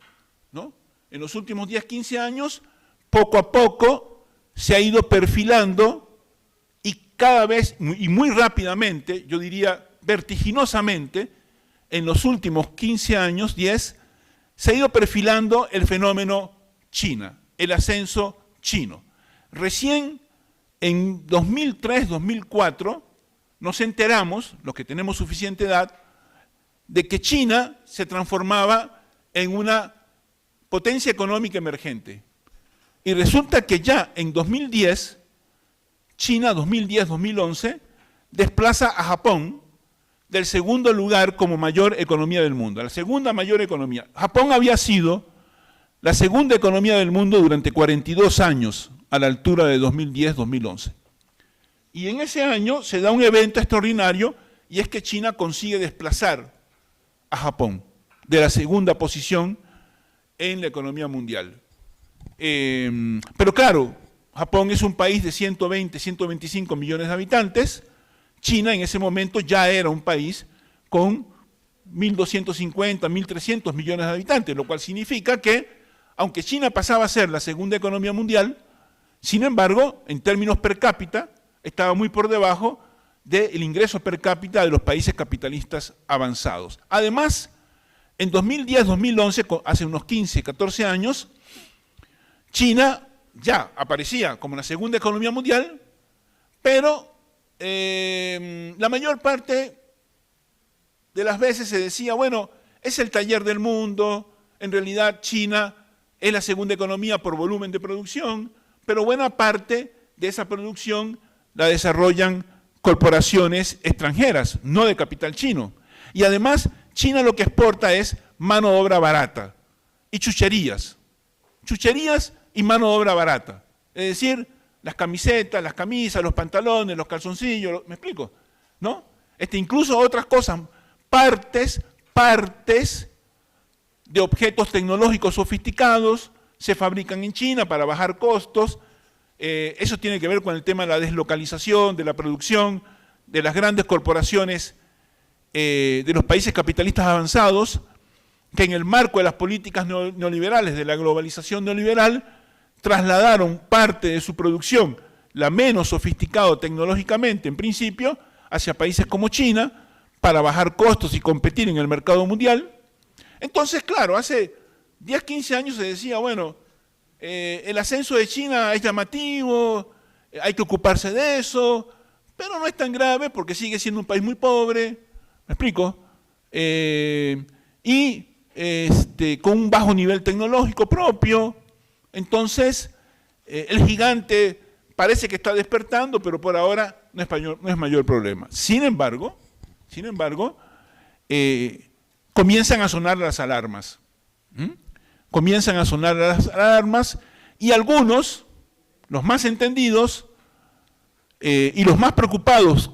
¿no? En los últimos 10, 15 años, poco a poco, se ha ido perfilando y cada vez, y muy rápidamente, yo diría vertiginosamente, en los últimos 15 años, 10, se ha ido perfilando el fenómeno China, el ascenso chino. Recién en 2003, 2004, nos enteramos, los que tenemos suficiente edad, de que China se transformaba en una potencia económica emergente. Y resulta que ya en 2010, China, 2010-2011, desplaza a Japón del segundo lugar como mayor economía del mundo, la segunda mayor economía. Japón había sido la segunda economía del mundo durante 42 años, a la altura de 2010-2011. Y en ese año se da un evento extraordinario, y es que China consigue desplazar a Japón de la segunda posición en la economía mundial. Pero claro, Japón es un país de 120, 125 millones de habitantes. China en ese momento ya era un país con 1.250, 1.300 millones de habitantes, lo cual significa que, aunque China pasaba a ser la segunda economía mundial, sin embargo, en términos per cápita, estaba muy por debajo del ingreso per cápita de los países capitalistas avanzados. Además, en 2010-2011, hace unos 15, 14 años, China ya aparecía como la segunda economía mundial, pero la mayor parte de las veces se decía, bueno, es el taller del mundo, en realidad China es la segunda economía por volumen de producción, pero buena parte de esa producción la desarrollan corporaciones extranjeras, no de capital chino. Y además, China lo que exporta es mano de obra barata y chucherías y mano de obra barata. Es decir, las camisetas, las camisas, los pantalones, los calzoncillos, ¿me explico? ¿No? Incluso otras cosas, partes de objetos tecnológicos sofisticados se fabrican en China para bajar costos. Eso tiene que ver con el tema de la deslocalización, de la producción, de las grandes corporaciones de los países capitalistas avanzados, que en el marco de las políticas neoliberales, de la globalización neoliberal, trasladaron parte de su producción, la menos sofisticada tecnológicamente en principio, hacia países como China, para bajar costos y competir en el mercado mundial. Entonces, claro, hace 10, 15 años se decía, bueno, el ascenso de China es llamativo, hay que ocuparse de eso, pero no es tan grave porque sigue siendo un país muy pobre, ¿me explico? Con un bajo nivel tecnológico propio. Entonces, el gigante parece que está despertando, pero por ahora no es mayor problema. Sin embargo, comienzan a sonar las alarmas. Comienzan a sonar las alarmas y algunos, los más entendidos y los más preocupados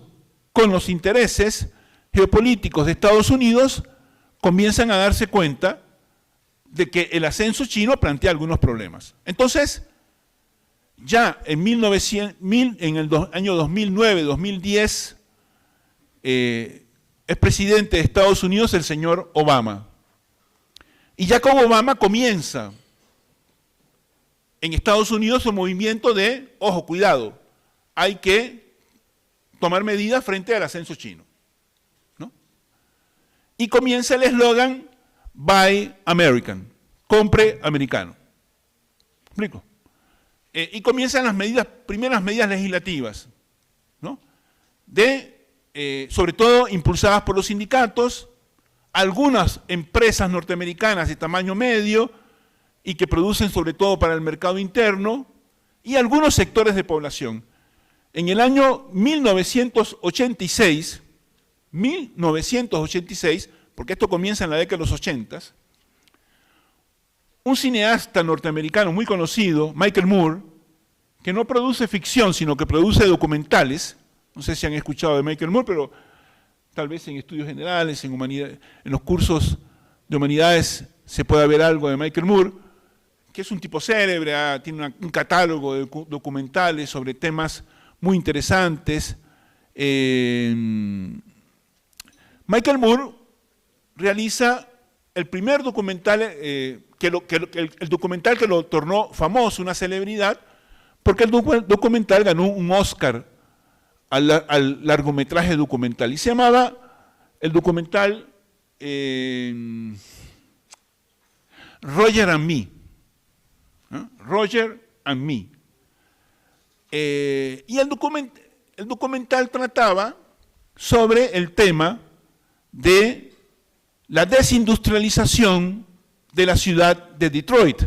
con los intereses geopolíticos de Estados Unidos, comienzan a darse cuenta de que el ascenso chino plantea algunos problemas. Entonces, ya en el año 2009, 2010, es presidente de Estados Unidos el señor Obama. Y ya con Obama comienza en Estados Unidos un movimiento de, ojo, cuidado, hay que tomar medidas frente al ascenso chino, ¿no? Y comienza el eslogan Buy American, compre americano. ¿Me explico? Y comienzan las primeras medidas legislativas, ¿no? Sobre todo impulsadas por los sindicatos, algunas empresas norteamericanas de tamaño medio y que producen sobre todo para el mercado interno, y algunos sectores de población. En el año 1986, porque esto comienza en la década de los 80, un cineasta norteamericano muy conocido, Michael Moore, que no produce ficción, sino que produce documentales, no sé si han escuchado de Michael Moore, pero tal vez en estudios generales, en los cursos de humanidades se pueda ver algo de Michael Moore, que es un tipo célebre, tiene un catálogo de documentales sobre temas muy interesantes. Michael Moore realiza el primer documental, el documental que lo tornó famoso, una celebridad, porque el documental ganó un Oscar al largometraje documental, y se llamaba el documental Roger and Me. Roger and Me. Y el documental trataba sobre el tema de la desindustrialización de la ciudad de Detroit.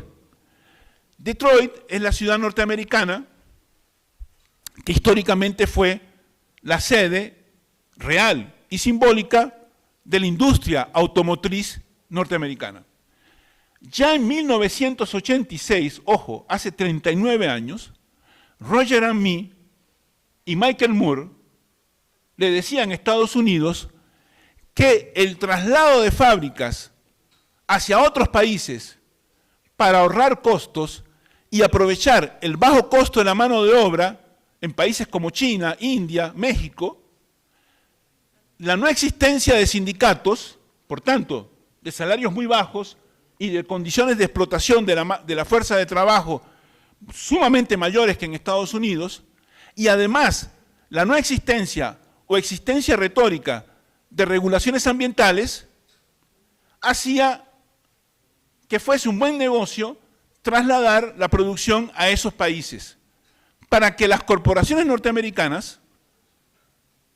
Detroit es la ciudad norteamericana que históricamente fue la sede real y simbólica de la industria automotriz norteamericana. Ya en 1986, ojo, hace 39 años, Roger and Me y Michael Moore le decían a Estados Unidos que el traslado de fábricas hacia otros países para ahorrar costos y aprovechar el bajo costo de la mano de obra en países como China, India, México, la no existencia de sindicatos, por tanto, de salarios muy bajos y de condiciones de explotación de la fuerza de trabajo sumamente mayores que en Estados Unidos, y además la no existencia o existencia retórica de regulaciones ambientales, hacía que fuese un buen negocio trasladar la producción a esos países, para que las corporaciones norteamericanas,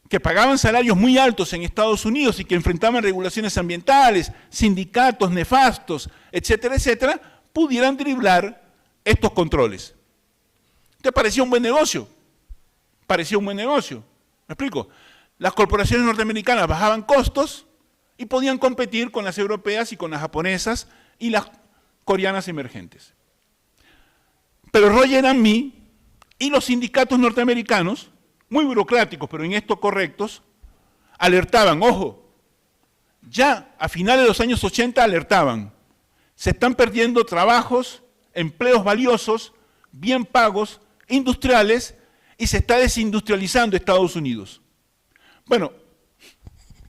que pagaban salarios muy altos en Estados Unidos y que enfrentaban regulaciones ambientales, sindicatos nefastos, etcétera, etcétera, pudieran driblar estos controles. ¿Te parecía un buen negocio? Parecía un buen negocio. ¿Me explico? Las corporaciones norteamericanas bajaban costos y podían competir con las europeas y con las japonesas y las coreanas emergentes. Pero Roger and Me y los sindicatos norteamericanos, muy burocráticos, pero en esto correctos, alertaban, ojo, ya a finales de los años 80 alertaban, se están perdiendo trabajos, empleos valiosos, bien pagos, industriales, y se está desindustrializando Estados Unidos. Bueno,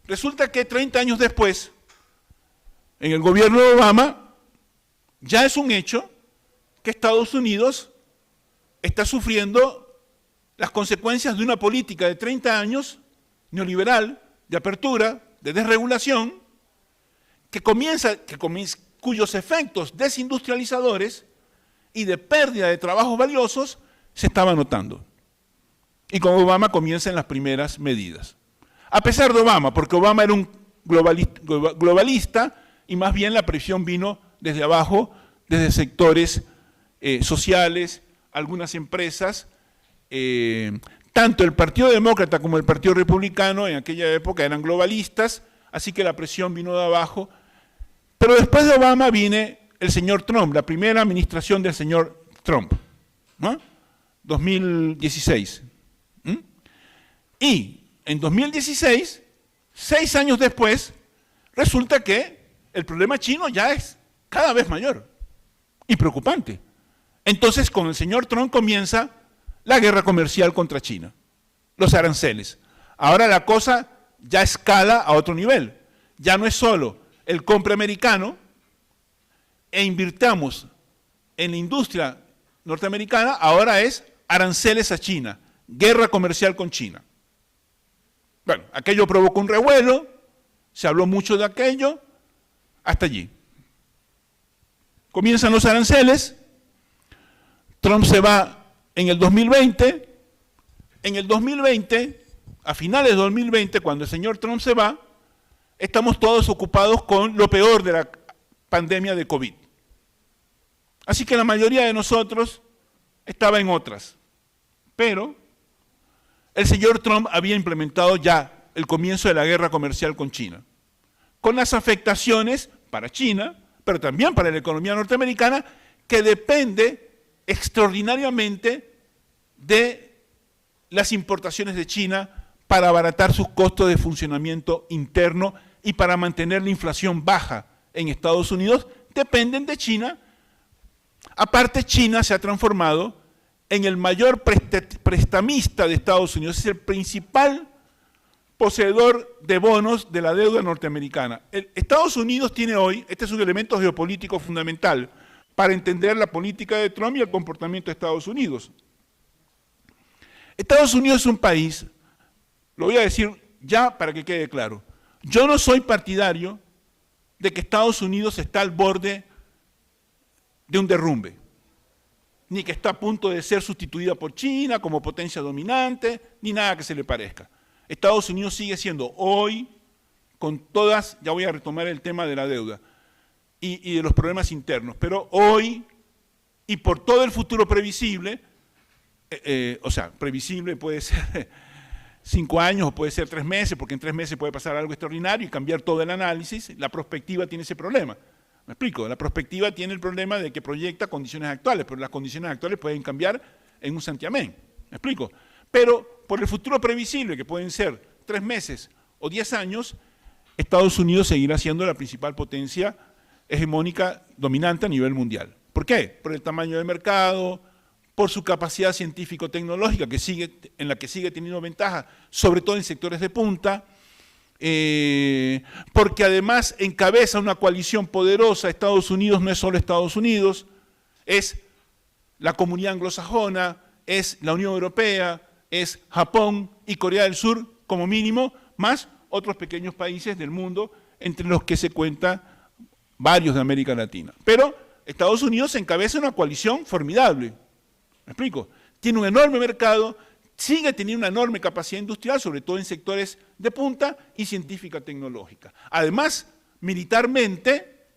resulta que 30 años después, en el gobierno de Obama, ya es un hecho que Estados Unidos está sufriendo las consecuencias de una política de 30 años neoliberal, de apertura, de desregulación, cuyos efectos desindustrializadores y de pérdida de trabajos valiosos se estaban notando. Y con Obama comienzan las primeras medidas. A pesar de Obama, porque Obama era un globalista y más bien la presión vino desde abajo, desde sectores sociales, algunas empresas, tanto el Partido Demócrata como el Partido Republicano en aquella época eran globalistas, así que la presión vino de abajo. Pero después de Obama viene el señor Trump, la primera administración del señor Trump, ¿no? 2016. Y en 2016, 6 años después, resulta que el problema chino ya es cada vez mayor y preocupante. Entonces, con el señor Trump comienza la guerra comercial contra China, los aranceles. Ahora la cosa ya escala a otro nivel. Ya no es solo el compre americano e invirtamos en la industria norteamericana, ahora es aranceles a China. guerra comercial con China. Bueno, aquello provocó un revuelo, se habló mucho de aquello, hasta allí. Comienzan los aranceles, Trump se va en el 2020, a finales de 2020, cuando el señor Trump se va, estamos todos ocupados con lo peor de la pandemia de COVID. Así que la mayoría de nosotros estaba en otras. Pero el señor Trump había implementado ya el comienzo de la guerra comercial con China, con las afectaciones para China, pero también para la economía norteamericana, que depende extraordinariamente de las importaciones de China para abaratar sus costos de funcionamiento interno y para mantener la inflación baja en Estados Unidos, dependen de China. Aparte, China se ha transformado en el mayor prestamista de Estados Unidos, es el principal poseedor de bonos de la deuda norteamericana. Estados Unidos tiene hoy, este es un elemento geopolítico fundamental para entender la política de Trump y el comportamiento de Estados Unidos. Estados Unidos es un país, lo voy a decir ya para que quede claro, yo no soy partidario de que Estados Unidos está al borde de un derrumbe, ni que está a punto de ser sustituida por China como potencia dominante, ni nada que se le parezca. Estados Unidos sigue siendo hoy, con todas, ya voy a retomar el tema de la deuda y de los problemas internos, pero hoy y por todo el futuro previsible, o sea, previsible puede ser 5 años o puede ser 3 meses, porque en 3 meses puede pasar algo extraordinario y cambiar todo el análisis, la prospectiva tiene ese problema. ¿Me explico? La prospectiva tiene el problema de que proyecta condiciones actuales, pero las condiciones actuales pueden cambiar en un santiamén. ¿Me explico? Pero por el futuro previsible, que pueden ser 3 meses o 10 años, Estados Unidos seguirá siendo la principal potencia hegemónica dominante a nivel mundial. ¿Por qué? Por el tamaño del mercado, por su capacidad científico-tecnológica, en la que sigue teniendo ventaja, sobre todo en sectores de punta, porque además encabeza una coalición poderosa. Estados Unidos no es solo Estados Unidos, es la comunidad anglosajona, es la Unión Europea, es Japón y Corea del Sur, como mínimo, más otros pequeños países del mundo, entre los que se cuentan varios de América Latina. Pero Estados Unidos encabeza una coalición formidable. ¿Me explico? Tiene un enorme mercado, sigue teniendo una enorme capacidad industrial, sobre todo en sectores de punta y científica tecnológica. Además, militarmente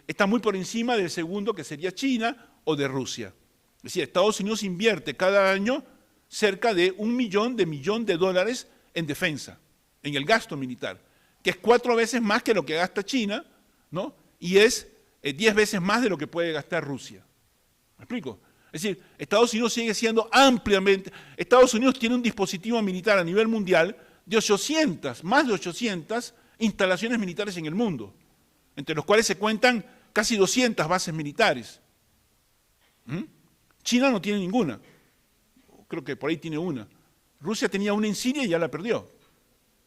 está muy por encima del segundo, que sería China o de Rusia. Es decir, Estados Unidos invierte cada año cerca de $1 millón de dólares en defensa, en el gasto militar, que es 4 veces más que lo que gasta China, ¿no? Y es 10 veces más de lo que puede gastar Rusia. ¿Me explico? Es decir, Estados Unidos sigue siendo ampliamente, Estados Unidos tiene un dispositivo militar a nivel mundial de 800, más de 800 instalaciones militares en el mundo, entre los cuales se cuentan casi 200 bases militares. China no tiene ninguna, creo que por ahí tiene una. Rusia tenía una en Siria y ya la perdió.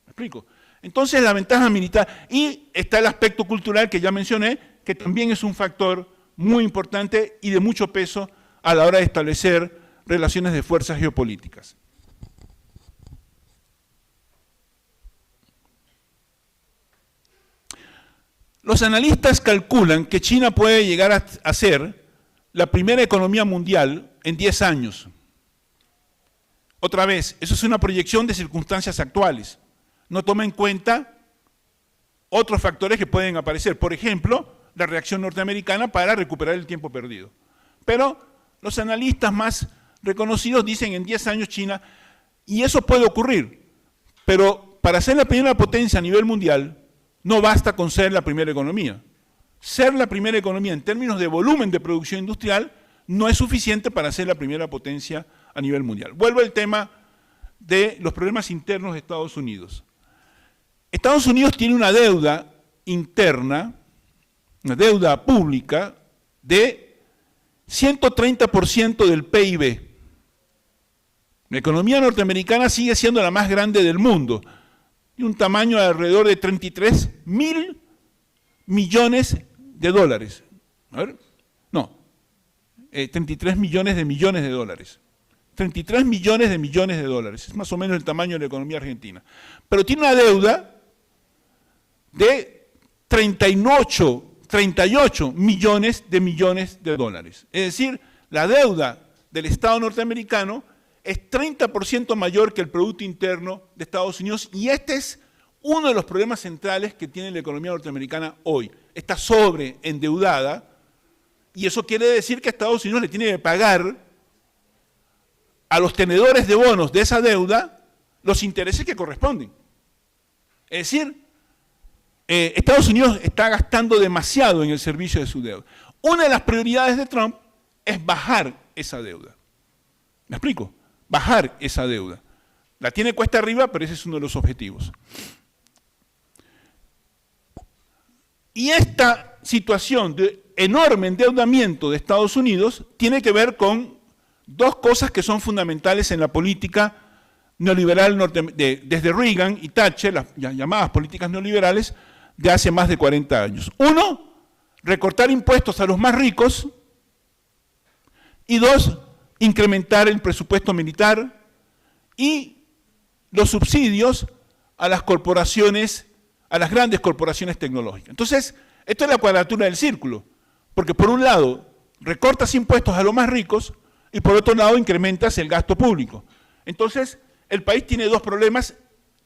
¿Me explico? Entonces la ventaja militar, y está el aspecto cultural que ya mencioné, que también es un factor muy importante y de mucho peso a la hora de establecer relaciones de fuerzas geopolíticas. Los analistas calculan que China puede llegar a ser la primera economía mundial en 10 años. Otra vez, eso es una proyección de circunstancias actuales. No toma en cuenta otros factores que pueden aparecer. Por ejemplo, la reacción norteamericana para recuperar el tiempo perdido. Pero los analistas más reconocidos dicen en 10 años China, y eso puede ocurrir, pero para ser la primera potencia a nivel mundial, no basta con ser la primera economía. Ser la primera economía en términos de volumen de producción industrial no es suficiente para ser la primera potencia a nivel mundial. Vuelvo al tema de los problemas internos de Estados Unidos. Estados Unidos tiene una deuda interna, una deuda pública de 130% del PIB. La economía norteamericana sigue siendo la más grande del mundo, y un tamaño de alrededor de 33.000 millones de dólares. A ver, no, 33 millones de dólares. 33 millones de dólares. Es más o menos el tamaño de la economía argentina. Pero tiene una deuda de 38 millones de dólares. Es decir, la deuda del Estado norteamericano es 30% mayor que el Producto Interno de Estados Unidos, y este es uno de los problemas centrales que tiene la economía norteamericana hoy. Está sobreendeudada, y eso quiere decir que Estados Unidos le tiene que pagar a los tenedores de bonos de esa deuda los intereses que corresponden. Es decir, Estados Unidos está gastando demasiado en el servicio de su deuda. Una de las prioridades de Trump es bajar esa deuda. ¿Me explico? Bajar esa deuda. La tiene cuesta arriba, pero ese es uno de los objetivos. Y esta situación de enorme endeudamiento de Estados Unidos tiene que ver con dos cosas que son fundamentales en la política neoliberal desde Reagan y Thatcher, las llamadas políticas neoliberales de hace más de 40 años. Uno, recortar impuestos a los más ricos, y dos, incrementar el presupuesto militar y los subsidios a las corporaciones, a las grandes corporaciones tecnológicas. Entonces, esto es la cuadratura del círculo, porque por un lado recortas impuestos a los más ricos y por otro lado incrementas el gasto público. Entonces, el país tiene dos problemas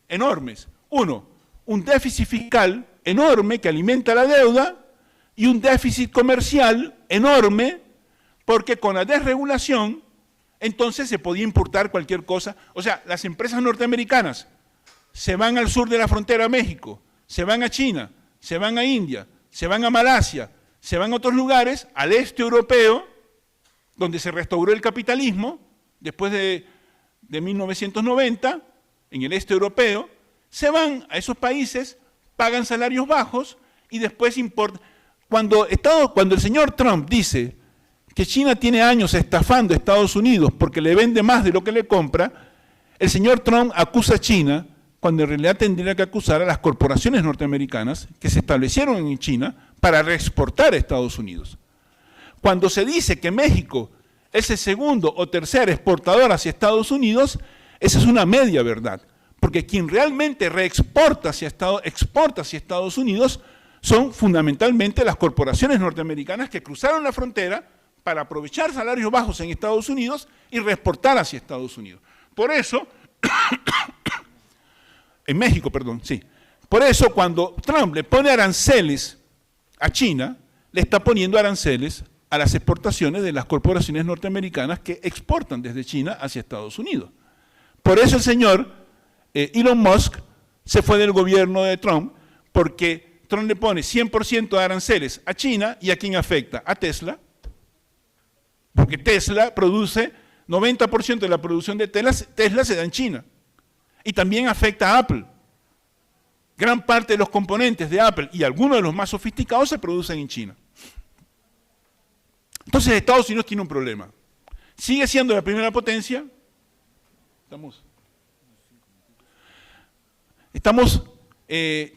enormes. Uno, un déficit fiscal enorme que alimenta la deuda, y un déficit comercial enorme, porque con la desregulación entonces se podía importar cualquier cosa. O sea, las empresas norteamericanas se van al sur de la frontera a México, se van a China, se van a India, se van a Malasia, se van a otros lugares, al este europeo, donde se restauró el capitalismo, después de 1990, en el este europeo, se van a esos países, pagan salarios bajos y después importan. Cuando el señor Trump dice que China tiene años estafando a Estados Unidos porque le vende más de lo que le compra, el señor Trump acusa a China cuando en realidad tendría que acusar a las corporaciones norteamericanas que se establecieron en China para reexportar a Estados Unidos. Cuando se dice que México es el segundo o tercer exportador hacia Estados Unidos, esa es una media verdad, porque quien realmente exporta hacia Estados Unidos son fundamentalmente las corporaciones norteamericanas que cruzaron la frontera para aprovechar salarios bajos en Estados Unidos y reexportar hacia Estados Unidos. Por eso, en México, perdón, sí. Por eso cuando Trump le pone aranceles a China, le está poniendo aranceles a las exportaciones de las corporaciones norteamericanas que exportan desde China hacia Estados Unidos. Por eso el señor Elon Musk se fue del gobierno de Trump, porque Trump le pone 100% de aranceles a China. ¿Y a quién afecta? A Tesla, porque Tesla produce 90% de la producción de Tesla se da en China. Y también afecta a Apple. Gran parte de los componentes de Apple y algunos de los más sofisticados se producen en China. Entonces Estados Unidos tiene un problema. Sigue siendo la primera potencia.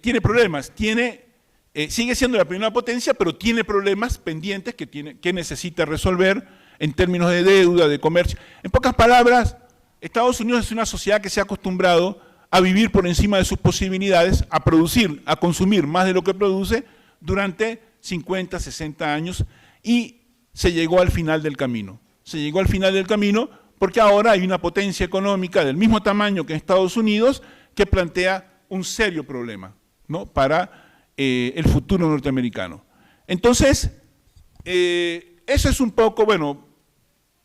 Tiene problemas, sigue siendo la primera potencia, pero tiene problemas pendientes que necesita resolver en términos de deuda, de comercio. En pocas palabras, Estados Unidos es una sociedad que se ha acostumbrado a vivir por encima de sus posibilidades, a producir, a consumir más de lo que produce durante 50, 60 años, y se llegó al final del camino. Se llegó al final del camino porque ahora hay una potencia económica del mismo tamaño que Estados Unidos que plantea un serio problema, ¿no?, para el futuro norteamericano. Entonces, eso es un poco, bueno,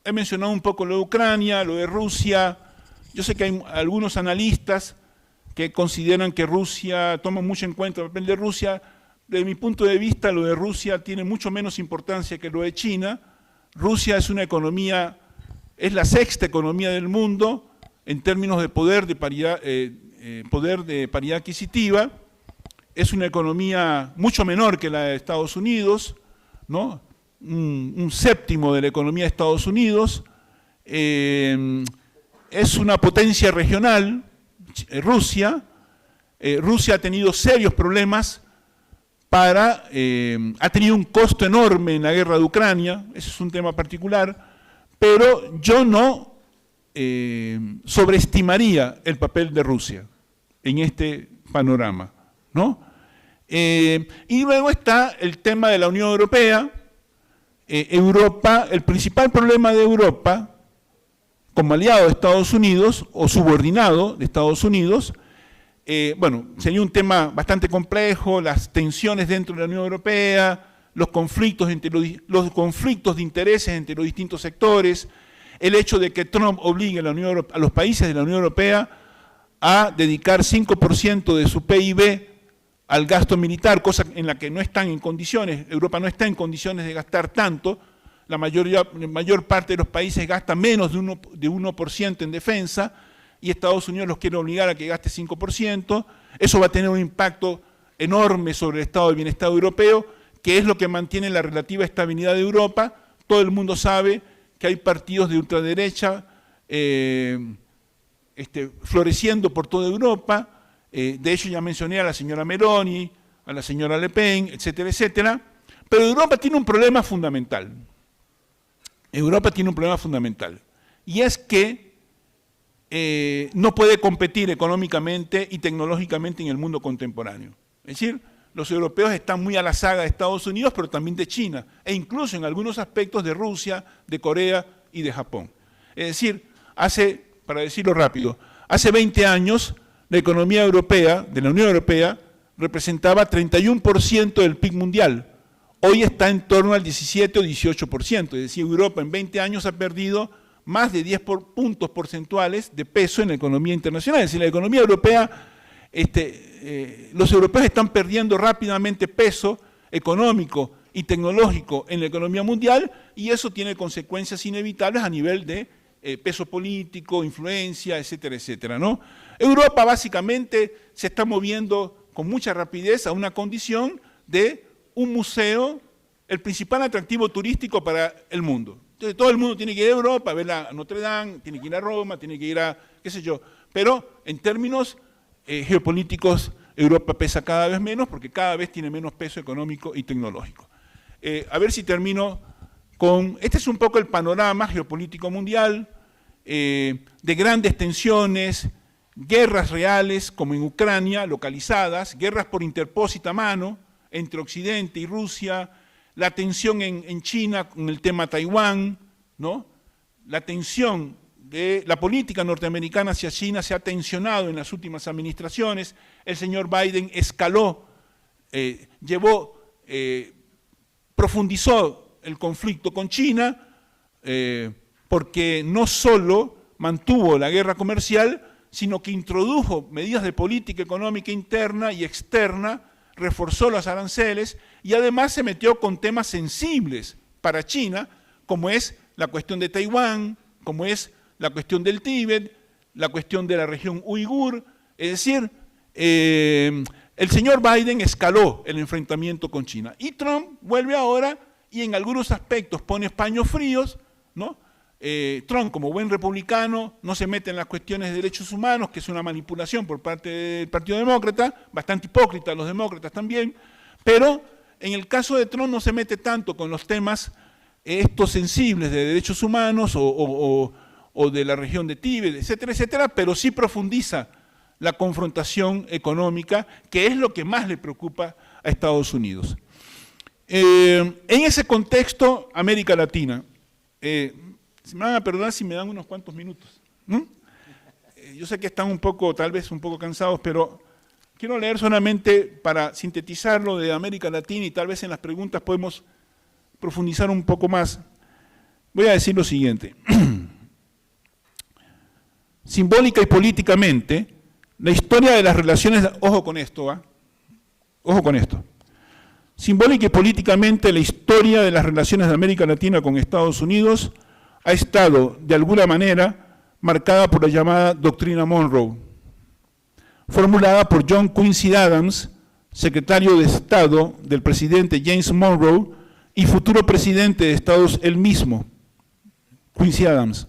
he mencionado un poco lo de Ucrania, lo de Rusia. Yo sé que hay algunos analistas que consideran que Rusia toma mucho en cuenta el papel de Rusia. Desde mi punto de vista, lo de Rusia tiene mucho menos importancia que lo de China. Rusia es una economía, es la sexta economía del mundo en términos de poder de paridad adquisitiva. Es una economía mucho menor que la de Estados Unidos, ¿no? Un séptimo de la economía de Estados Unidos. Es una potencia regional, Rusia. Rusia ha tenido serios problemas ha tenido un costo enorme en la guerra de Ucrania, ese es un tema particular, pero yo no sobreestimaría el papel de Rusia en este panorama, ¿no? Y luego está el tema de la Unión Europea. Europa, el principal problema de Europa, como aliado de Estados Unidos o subordinado de Estados Unidos, bueno, sería un tema bastante complejo, las tensiones dentro de la Unión Europea, los conflictos de intereses entre los distintos sectores, el hecho de que Trump obligue a los países de la Unión Europea a dedicar 5% de su PIB al gasto militar, cosa en la que no están en condiciones, Europa no está en condiciones de gastar tanto, la mayor parte de los países gasta menos de 1% en defensa, y Estados Unidos los quiere obligar a que gaste 5%, eso va a tener un impacto enorme sobre el estado de bienestar europeo, que es lo que mantiene la relativa estabilidad de Europa. Todo el mundo sabe que hay partidos de ultraderecha floreciendo por toda Europa. De hecho, ya mencioné a la señora Meloni, a la señora Le Pen, etcétera, etcétera. Pero Europa tiene un problema fundamental. Europa tiene un problema fundamental. Y es que no puede competir económicamente y tecnológicamente en el mundo contemporáneo. Es decir, los europeos están muy a la saga de Estados Unidos, pero también de China, e incluso en algunos aspectos de Rusia, de Corea y de Japón. Es decir, para decirlo rápido, hace 20 años la economía europea, de la Unión Europea, representaba 31% del PIB mundial. Hoy está en torno al 17 o 18%. Es decir, Europa en 20 años ha perdido más de 10 puntos porcentuales de peso en la economía internacional. Es decir, la economía europea, los europeos están perdiendo rápidamente peso económico y tecnológico en la economía mundial, y eso tiene consecuencias inevitables a nivel de peso político, influencia, etcétera, etcétera, ¿no? Europa básicamente se está moviendo con mucha rapidez a una condición de un museo, el principal atractivo turístico para el mundo. Entonces todo el mundo tiene que ir a Europa a ver a Notre Dame, tiene que ir a Roma, tiene que ir a qué sé yo, pero en términos geopolíticos Europa pesa cada vez menos porque cada vez tiene menos peso económico y tecnológico. A ver si termino con, este es un poco el panorama geopolítico mundial, de grandes tensiones, guerras reales como en Ucrania, localizadas, guerras por interpósita mano entre Occidente y Rusia, la tensión en China con el tema Taiwán, ¿no? La tensión de la política norteamericana hacia China se ha tensionado en las últimas administraciones. El señor Biden escaló, profundizó el conflicto con China, porque no solo mantuvo la guerra comercial, sino que introdujo medidas de política económica interna y externa, reforzó los aranceles y además se metió con temas sensibles para China, como es la cuestión de Taiwán, como es la cuestión del Tíbet, la cuestión de la región uigur. Es decir, el señor Biden escaló el enfrentamiento con China. Y Trump vuelve ahora y en algunos aspectos pone paños fríos, ¿no? Trump, como buen republicano, no se mete en las cuestiones de derechos humanos, que es una manipulación por parte del Partido Demócrata, bastante hipócrita los demócratas también, pero en el caso de Trump no se mete tanto con los temas estos sensibles de derechos humanos o de la región de Tíbet, etcétera, etcétera, pero sí profundiza la confrontación económica, que es lo que más le preocupa a Estados Unidos. En ese contexto, América Latina, me van a perdonar si me dan unos cuantos minutos, ¿no? Yo sé que están tal vez un poco cansados, pero quiero leer solamente para sintetizarlo de América Latina y tal vez en las preguntas podemos profundizar un poco más. Voy a decir lo siguiente. Simbólica y políticamente, la historia de las relaciones, ojo con esto, ojo con esto. Simbólica y políticamente, la historia de las relaciones de América Latina con Estados Unidos ha estado, de alguna manera, marcada por la llamada Doctrina Monroe, formulada por John Quincy Adams, secretario de Estado del presidente James Monroe y futuro presidente de Estados él mismo, Quincy Adams,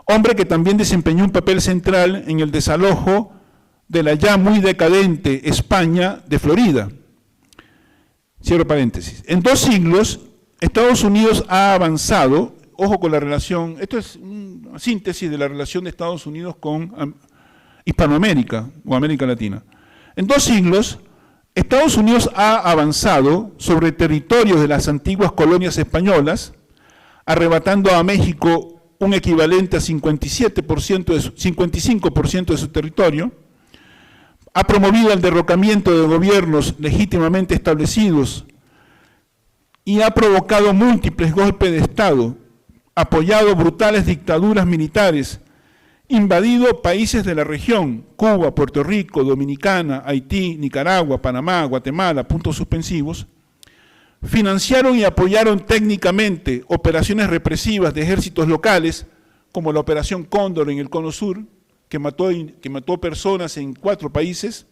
hombre que también desempeñó un papel central en el desalojo de la ya muy decadente España de Florida. Cierro paréntesis. En 2 siglos, Estados Unidos ha avanzado ojo con la relación, esto es una síntesis de la relación de Estados Unidos con Hispanoamérica o América Latina. En 2 siglos, Estados Unidos ha avanzado sobre territorios de las antiguas colonias españolas, arrebatando a México un equivalente a 55% de su territorio, ha promovido el derrocamiento de gobiernos legítimamente establecidos y ha provocado múltiples golpes de Estado, apoyado brutales dictaduras militares, invadido países de la región, Cuba, Puerto Rico, Dominicana, Haití, Nicaragua, Panamá, Guatemala, puntos suspensivos, financiaron y apoyaron técnicamente operaciones represivas de ejércitos locales, como la Operación Cóndor en el Cono Sur, que mató personas en 4 países.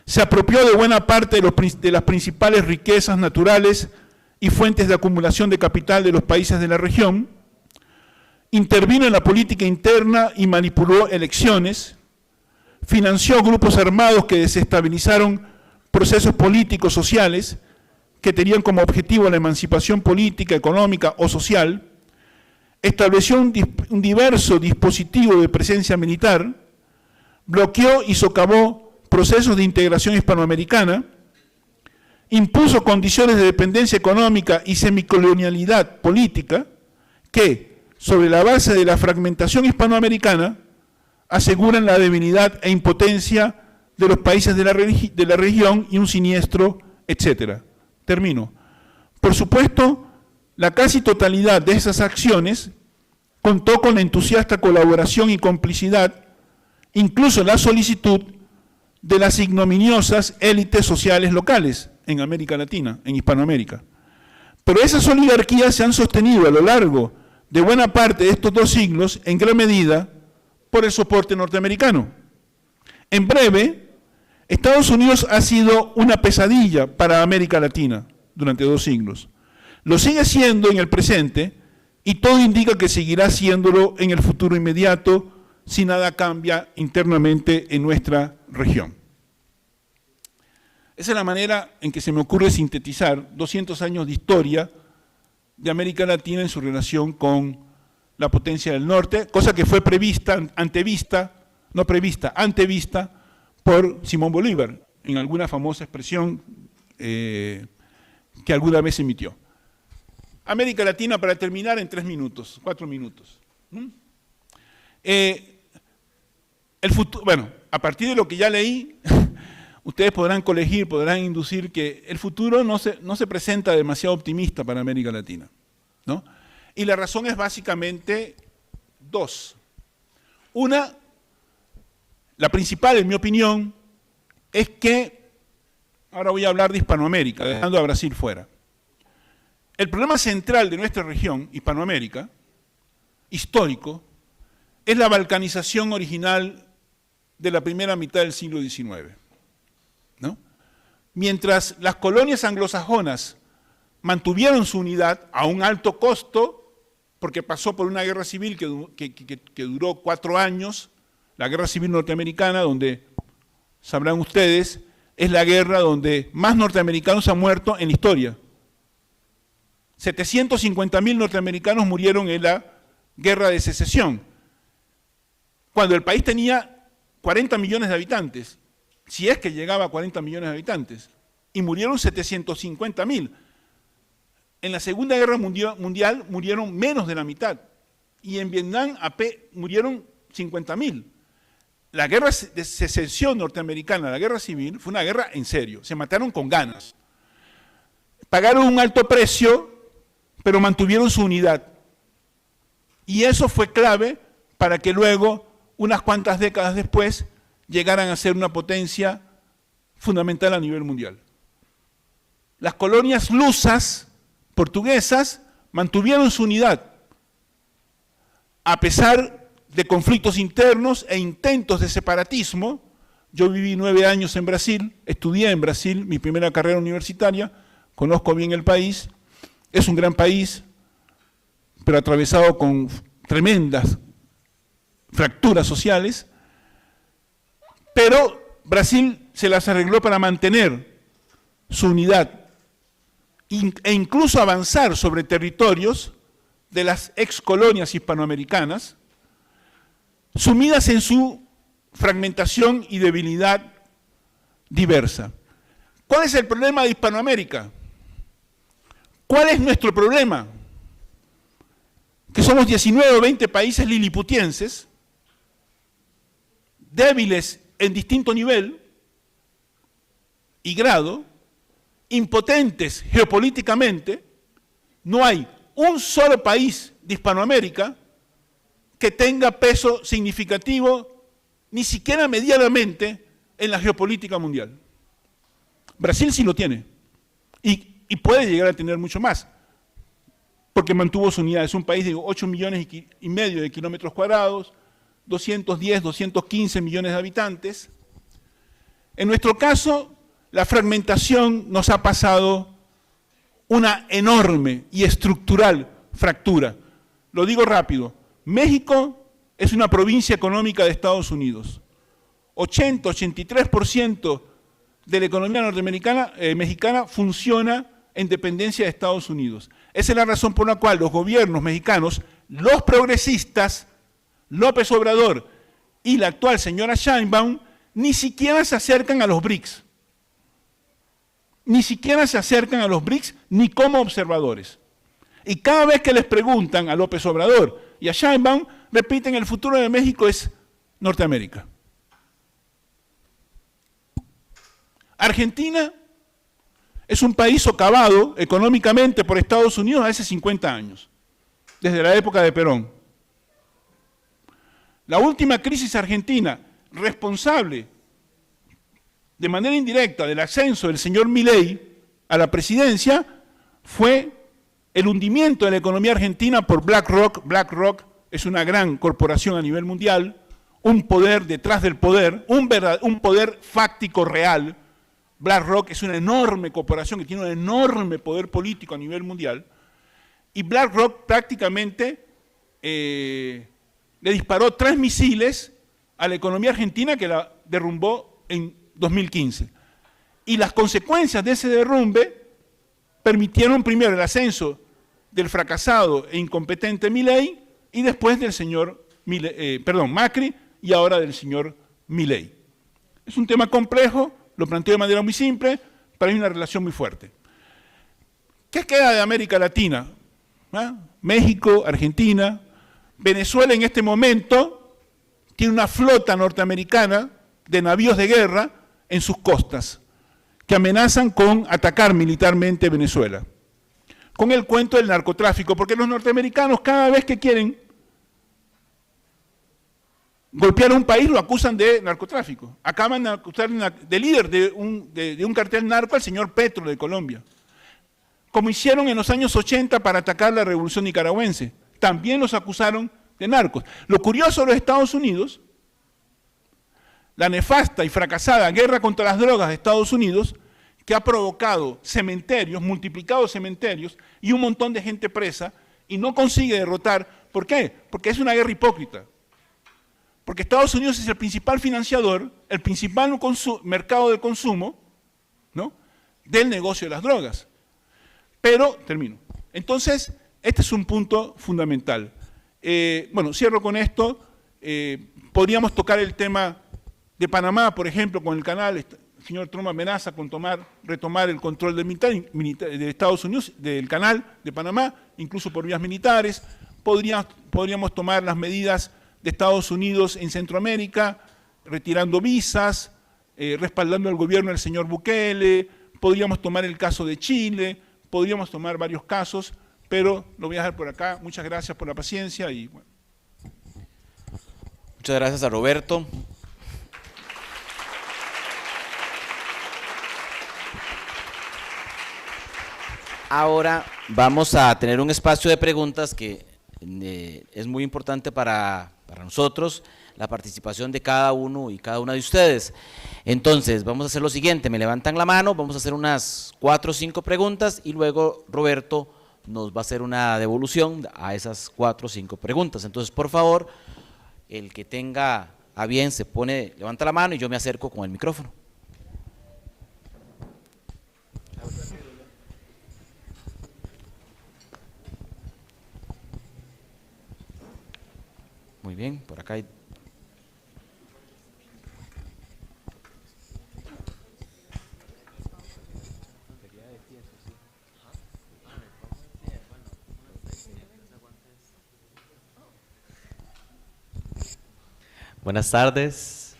Se apropió de buena parte de las principales riquezas naturales y fuentes de acumulación de capital de los países de la región, intervino en la política interna y manipuló elecciones, financió grupos armados que desestabilizaron procesos políticos sociales que tenían como objetivo la emancipación política, económica o social, estableció un diverso dispositivo de presencia militar, bloqueó y socavó procesos de integración hispanoamericana, impuso condiciones de dependencia económica y semicolonialidad política que, sobre la base de la fragmentación hispanoamericana, aseguran la debilidad e impotencia de los países de la región y un siniestro, etcétera. Termino. Por supuesto, la casi totalidad de esas acciones contó con la entusiasta colaboración y complicidad, incluso la solicitud de las ignominiosas élites sociales locales en América Latina, en Hispanoamérica. Pero esas oligarquías se han sostenido a lo largo de buena parte de estos 2 siglos, en gran medida, por el soporte norteamericano. En breve, Estados Unidos ha sido una pesadilla para América Latina durante 2 siglos. Lo sigue siendo en el presente y todo indica que seguirá siéndolo en el futuro inmediato si nada cambia internamente en nuestra región. Esa es la manera en que se me ocurre sintetizar 200 años de historia de América Latina en su relación con la potencia del norte, cosa que fue antevista por Simón Bolívar, en alguna famosa expresión que alguna vez emitió. América Latina, para terminar, en 3 minutos, 4 minutos. Bueno, a partir de lo que ya leí, ustedes podrán colegir, podrán inducir que el futuro no se presenta demasiado optimista para América Latina, ¿no? Y la razón es básicamente 2. Una, la principal, en mi opinión, es que, ahora voy a hablar de Hispanoamérica, dejando a Brasil fuera. El problema central de nuestra región, Hispanoamérica, histórico, es la balcanización original de la primera mitad del siglo XIX, ¿no? Mientras las colonias anglosajonas mantuvieron su unidad a un alto costo, porque pasó por una guerra civil que duró 4 años, la guerra civil norteamericana, donde, sabrán ustedes, es la guerra donde más norteamericanos han muerto en la historia. 750.000 norteamericanos murieron en la guerra de secesión, cuando el país tenía 40 millones de habitantes, si es que llegaba a 40 millones de habitantes, y murieron 750.000. En la Segunda Guerra Mundial murieron menos de la mitad, y en Vietnam murieron 50.000. La guerra de secesión norteamericana, la guerra civil, fue una guerra en serio, se mataron con ganas. Pagaron un alto precio, pero mantuvieron su unidad. Y eso fue clave para que luego, unas cuantas décadas después, llegaran a ser una potencia fundamental a nivel mundial. Las colonias lusas, portuguesas, mantuvieron su unidad, a pesar de conflictos internos e intentos de separatismo. Yo viví 9 años en Brasil, estudié en Brasil, mi primera carrera universitaria, conozco bien el país. Es un gran país, pero atravesado con tremendas fracturas sociales, pero Brasil se las arregló para mantener su unidad e incluso avanzar sobre territorios de las excolonias hispanoamericanas, sumidas en su fragmentación y debilidad diversa. ¿Cuál es el problema de Hispanoamérica? ¿Cuál es nuestro problema? Que somos 19 o 20 países liliputienses, débiles en distinto nivel y grado, impotentes geopolíticamente. No hay un solo país de Hispanoamérica que tenga peso significativo, ni siquiera medianamente, en la geopolítica mundial. Brasil sí lo tiene, y puede llegar a tener mucho más, porque mantuvo su unidad. Es un país de 8,5 millones de kilómetros cuadrados, 210, 215 millones de habitantes. En nuestro caso, la fragmentación nos ha pasado una enorme y estructural fractura. Lo digo rápido. México es una provincia económica de Estados Unidos. 83% de la economía norteamericana, mexicana funciona en dependencia de Estados Unidos. Esa es la razón por la cual los gobiernos mexicanos, los progresistas, López Obrador y la actual señora Sheinbaum, ni siquiera se acercan a los BRICS. Ni siquiera se acercan a los BRICS ni como observadores. Y cada vez que les preguntan a López Obrador y a Sheinbaum, repiten: el futuro de México es Norteamérica. Argentina es un país socavado económicamente por Estados Unidos hace 50 años, desde la época de Perón. La última crisis argentina, responsable de manera indirecta del ascenso del señor Milei a la presidencia, fue el hundimiento de la economía argentina por BlackRock. BlackRock es una gran corporación a nivel mundial, un poder detrás del poder, un poder fáctico real. BlackRock es una enorme corporación que tiene un enorme poder político a nivel mundial, y BlackRock prácticamente le disparó 3 misiles a la economía argentina, que la derrumbó en 2015. Y las consecuencias de ese derrumbe permitieron primero el ascenso del fracasado e incompetente Milei, y después del señor Macri, y ahora del señor Milei. Es un tema complejo, lo planteo de manera muy simple, pero hay una relación muy fuerte. ¿Qué queda de América Latina? México, Argentina, Venezuela en este momento tiene una flota norteamericana de navíos de guerra en sus costas, que amenazan con atacar militarmente Venezuela, con el cuento del narcotráfico, porque los norteamericanos cada vez que quieren golpear a un país lo acusan de narcotráfico. Acaban de acusar de líder de un cartel narco al señor Petro de Colombia, como hicieron en los años 80 para atacar la revolución nicaragüense. También los acusaron de narcos. Lo curioso de los Estados Unidos, la nefasta y fracasada guerra contra las drogas de Estados Unidos, que ha provocado cementerios, multiplicado cementerios y un montón de gente presa, y no consigue derrotar. ¿Por qué? Porque es una guerra hipócrita. Porque Estados Unidos es el principal financiador, el principal mercado de consumo, ¿no?, del negocio de las drogas. Pero, termino. Entonces, este es un punto fundamental. Bueno, cierro con esto. Podríamos tocar el tema de Panamá, por ejemplo, con el canal. El señor Trump amenaza con retomar el control de Estados Unidos, del canal de Panamá, incluso por vías militares. Podríamos tomar las medidas de Estados Unidos en Centroamérica, retirando visas, respaldando al gobierno del señor Bukele. Podríamos tomar el caso de Chile, podríamos tomar varios casos, pero lo voy a dejar por acá. Muchas gracias por la paciencia. Y bueno. Muchas gracias a Roberto. Ahora vamos a tener un espacio de preguntas que es muy importante para nosotros, la participación de cada uno y cada una de ustedes. Entonces, vamos a hacer lo siguiente: me levantan la mano, vamos a hacer unas 4 o 5 preguntas y luego Roberto nos va a hacer una devolución a esas 4 o 5 preguntas. Entonces, por favor, el que tenga a bien levanta la mano y yo me acerco con el micrófono. bien, por acá hay. Buenas tardes.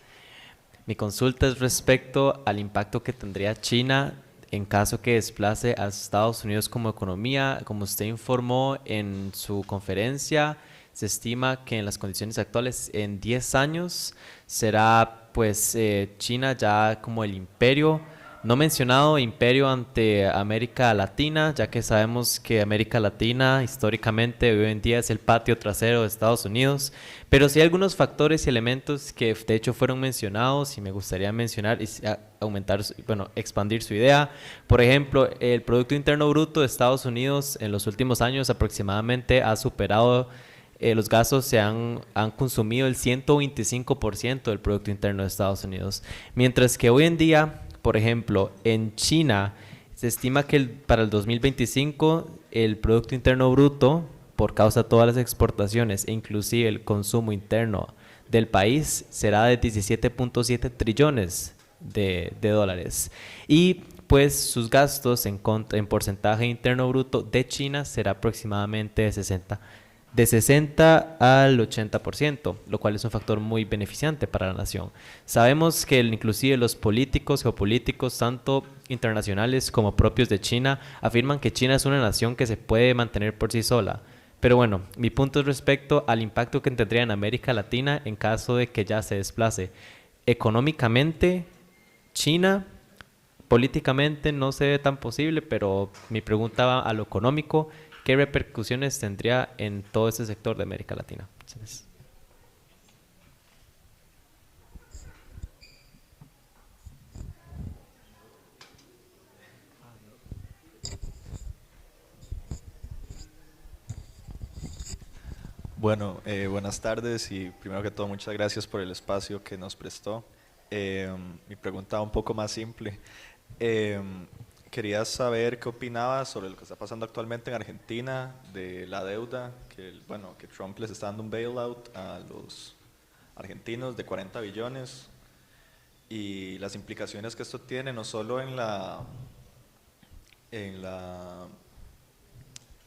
Mi consulta es respecto al impacto que tendría China en caso que desplace a Estados Unidos como economía. Como usted informó en su conferencia, se estima que en las condiciones actuales, en 10 años, será pues China ya como el imperio, no mencionado imperio ante América Latina, ya que sabemos que América Latina históricamente hoy en día es el patio trasero de Estados Unidos, pero sí hay algunos factores y elementos que de hecho fueron mencionados y me gustaría mencionar y aumentar, bueno, expandir su idea. Por ejemplo, el Producto Interno Bruto de Estados Unidos en los últimos años aproximadamente ha superado los gastos han consumido el 125% del Producto Interno de Estados Unidos, mientras que hoy en día, por ejemplo, en China se estima que para el 2025 el Producto Interno Bruto, por causa de todas las exportaciones e inclusive el consumo interno del país, será de 17.7 trillones de dólares. Y pues sus gastos en porcentaje interno bruto de China será aproximadamente de 60 al 80%, lo cual es un factor muy beneficiante para la nación. Sabemos que inclusive los políticos, geopolíticos, tanto internacionales como propios de China, afirman que China es una nación que se puede mantener por sí sola. Pero bueno, mi punto es respecto al impacto que tendría en América Latina en caso de que ya se desplace. Económicamente, China, políticamente no se ve tan posible, pero mi pregunta va a lo económico. ¿Qué repercusiones tendría en todo ese sector de América Latina? Entonces, Bueno, buenas tardes y primero que todo muchas gracias por el espacio que nos prestó. Mi pregunta un poco más simple. Quería saber qué opinaba sobre lo que está pasando actualmente en Argentina, de la deuda, bueno, que Trump les está dando un bailout a los argentinos de 40 billones y las implicaciones que esto tiene no solo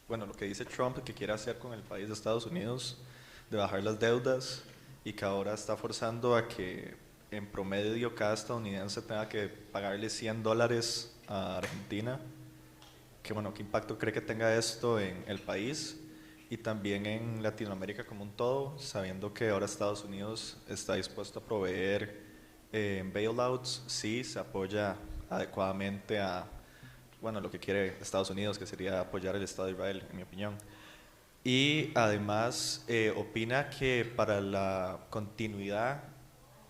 bueno, lo que dice Trump que quiere hacer con el país de Estados Unidos, de bajar las deudas y que ahora está forzando a que en promedio cada estadounidense tenga que pagarle $100 a Argentina. Bueno, ¿qué impacto cree que tenga esto en el país y también en Latinoamérica como un todo, sabiendo que ahora Estados Unidos está dispuesto a proveer bailouts si se apoya adecuadamente a bueno, lo que quiere Estados Unidos, que sería apoyar el Estado de Israel, en mi opinión? Y además, opina que para la continuidad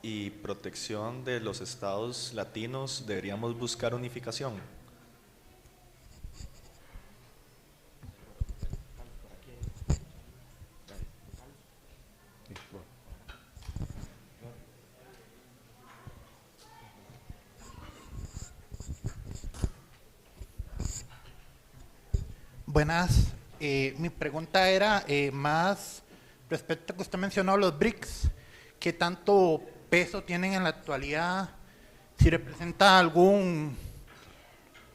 y protección de los estados latinos deberíamos buscar unificación. Buenas, mi pregunta era más respecto a que usted mencionó los BRICS, ¿qué tanto peso tienen en la actualidad? Si representa algún